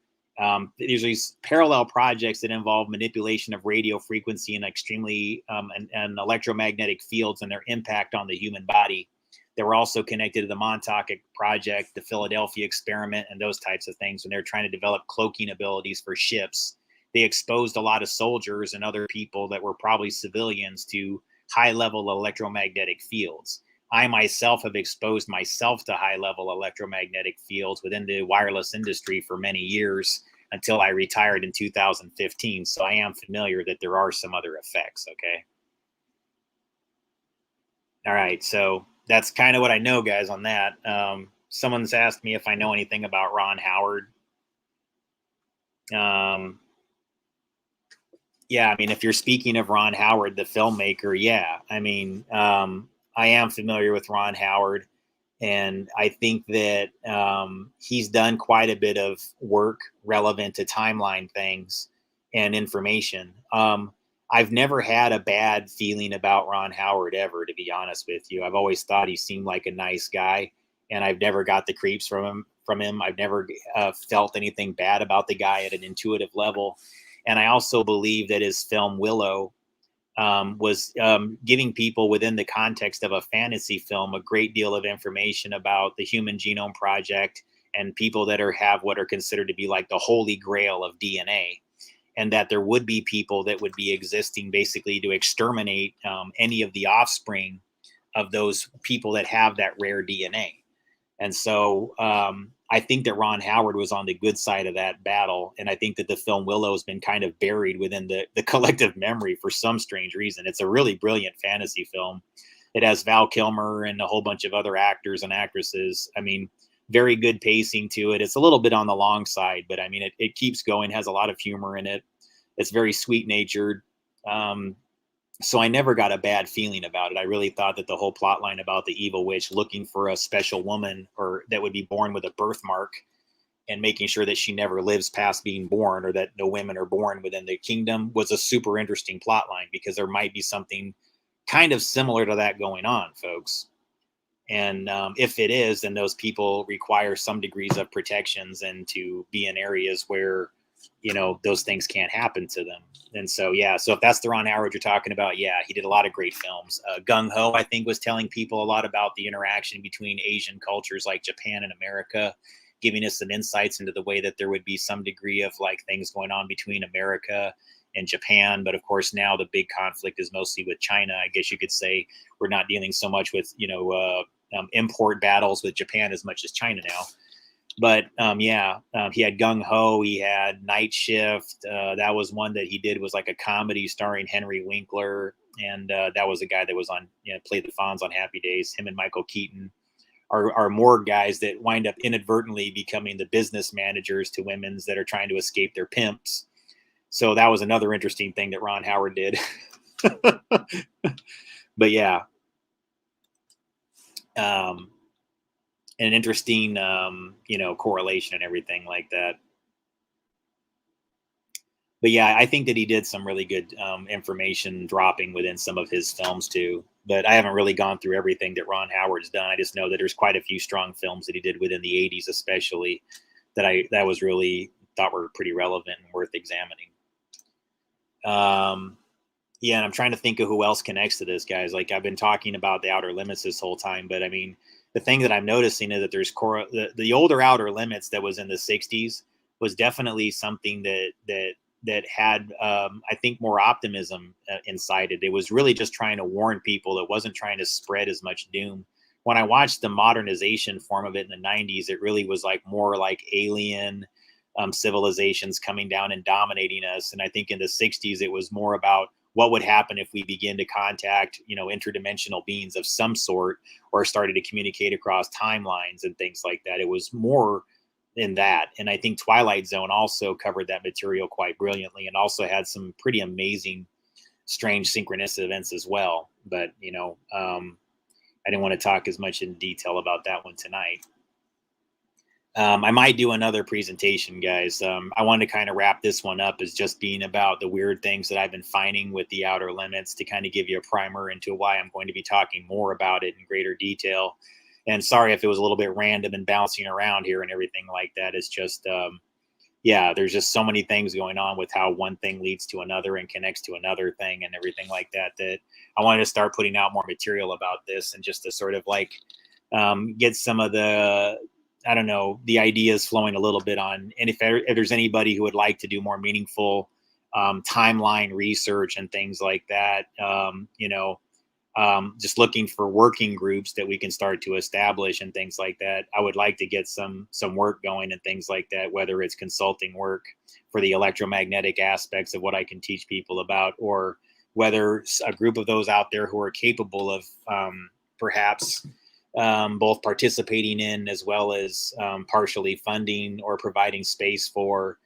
There's these parallel projects that involve manipulation of radio frequency and extremely and electromagnetic fields and their impact on the human body. They were also connected to the Montauk Project, the Philadelphia experiment, and those types of things when they're trying to develop cloaking abilities for ships. They exposed a lot of soldiers and other people that were probably civilians to high-level electromagnetic fields. I myself have exposed myself to high-level electromagnetic fields within the wireless industry for many years until I retired in 2015. So I am familiar that there are some other effects, okay? All right, so that's kind of what I know, guys, on that. Someone's asked me if I know anything about Ron Howard. Yeah, I mean, if you're speaking of Ron Howard, the filmmaker, yeah. I mean, I am familiar with Ron Howard, and I think that he's done quite a bit of work relevant to timeline things and information. I've never had a bad feeling about Ron Howard ever, to be honest with you. I've always thought he seemed like a nice guy, and I've never got the creeps from him. I've never felt anything bad about the guy at an intuitive level. And I also believe that his film Willow was giving people within the context of a fantasy film a great deal of information about the Human Genome Project and people that have what are considered to be like the holy grail of DNA, and that there would be people that would be existing basically to exterminate any of the offspring of those people that have that rare DNA. And so I think that Ron Howard was on the good side of that battle. And I think that the film Willow has been kind of buried within the collective memory for some strange reason. It's a really brilliant fantasy film. It has Val Kilmer and a whole bunch of other actors and actresses. I mean, very good pacing to it. It's a little bit on the long side, but I mean, it keeps going, has a lot of humor in it. It's very sweet natured. So I never got a bad feeling about it. I really thought that the whole plot line about the evil witch looking for a special woman or that would be born with a birthmark and making sure that she never lives past being born, or that no women are born within the kingdom, was a super interesting plot line, because there might be something kind of similar to that going on, folks. And if it is, then those people require some degrees of protections and to be in areas where, you know, those things can't happen to them. And so, yeah, so if that's the Ron Howard you're talking about, yeah, he did a lot of great films. Gung Ho, I think, was telling people a lot about the interaction between Asian cultures like Japan and America, giving us some insights into the way that there would be some degree of like things going on between America and Japan. But of course, now the big conflict is mostly with China. I guess you could say we're not dealing so much with, you know, import battles with Japan as much as China now. But he had Gung Ho, he had Night Shift. That was one that he did, was like a comedy starring Henry Winkler. And that was a guy that was on, you know, played the Fonz on Happy Days. Him and Michael Keaton are more guys that wind up inadvertently becoming the business managers to women's that are trying to escape their pimps. So that was another interesting thing that Ron Howard did. But yeah. an interesting, you know, correlation and everything like that. But yeah, I think that he did some really good information dropping within some of his films too. But I haven't really gone through everything that Ron Howard's done. I just know that there's quite a few strong films that he did within the '80s, especially that was really thought were pretty relevant and worth examining. Yeah, and I'm trying to think of who else connects to this, guys. Like I've been talking about the Outer Limits this whole time, but I mean, the thing that I'm noticing is that there's the older Outer Limits that was in the '60s was definitely something that had I think more optimism inside it. It was really just trying to warn people. It wasn't trying to spread as much doom. When I watched the modernization form of it in the '90s, it really was like more like alien civilizations coming down and dominating us. And I think in the '60s, it was more about what would happen if we begin to contact, you know, interdimensional beings of some sort, or started to communicate across timelines and things like that. It was more in that. And I think Twilight Zone also covered that material quite brilliantly, and also had some pretty amazing, strange synchronicity events as well. But, you know, I didn't want to talk as much in detail about that one tonight. I might do another presentation, guys. I wanted to kind of wrap this one up as just being about the weird things that I've been finding with the Outer Limits, to kind of give you a primer into why I'm going to be talking more about it in greater detail. And sorry if it was a little bit random and bouncing around here and everything like that. It's just, yeah, there's just so many things going on with how one thing leads to another and connects to another thing and everything like that, that I wanted to start putting out more material about this, and just to sort of like get some of the, I don't know, the ideas flowing a little bit on. And if there's anybody who would like to do more meaningful timeline research and things like that, you know, just looking for working groups that we can start to establish and things like that. I would like to get some work going and things like that, whether it's consulting work for the electromagnetic aspects of what I can teach people about, or whether a group of those out there who are capable of perhaps both participating in, as well as partially funding or providing space for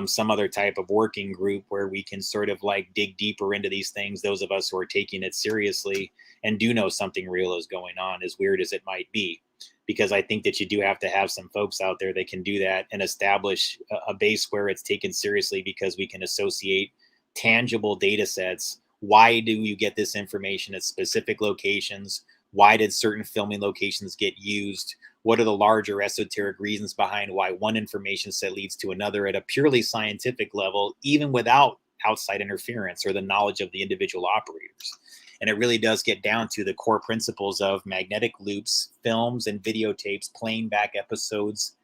some other type of working group where we can sort of like dig deeper into these things. Those of us who are taking it seriously and do know something real is going on, as weird as it might be, because I think that you do have to have some folks out there that can do that and establish a base where it's taken seriously, because we can associate tangible data sets. Why do you get this information at specific locations? Why did certain filming locations get used? What are the larger esoteric reasons behind why one information set leads to another at a purely scientific level, even without outside interference or the knowledge of the individual operators? And it really does get down to the core principles of magnetic loops, films, and videotapes playing back episodes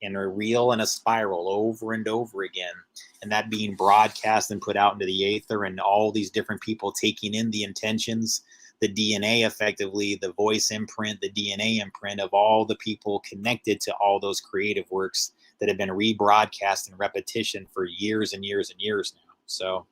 in a reel and a spiral over and over again, and that being broadcast and put out into the aether, and all these different people taking in the intentions, the DNA, effectively the voice imprint, the DNA imprint of all the people connected to all those creative works that have been rebroadcast in repetition for years and years and years now. So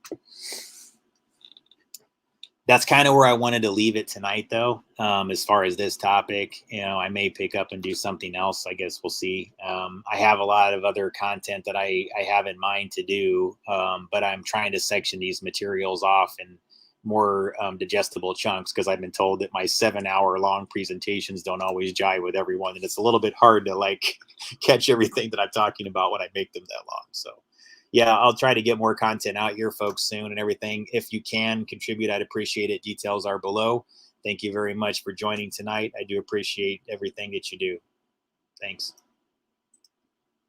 that's kind of where I wanted to leave it tonight, though. As far as this topic, you know, I may pick up and do something else. I guess we'll see. I have a lot of other content that I have in mind to do, but I'm trying to section these materials off in more digestible chunks, because I've been told that my 7-hour long presentations don't always jive with everyone, and it's a little bit hard to like catch everything that I'm talking about when I make them that long. So yeah, I'll try to get more content out here, folks, soon and everything. If you can contribute, I'd appreciate it. Details are below. Thank you very much for joining tonight. I do appreciate everything that you do. Thanks.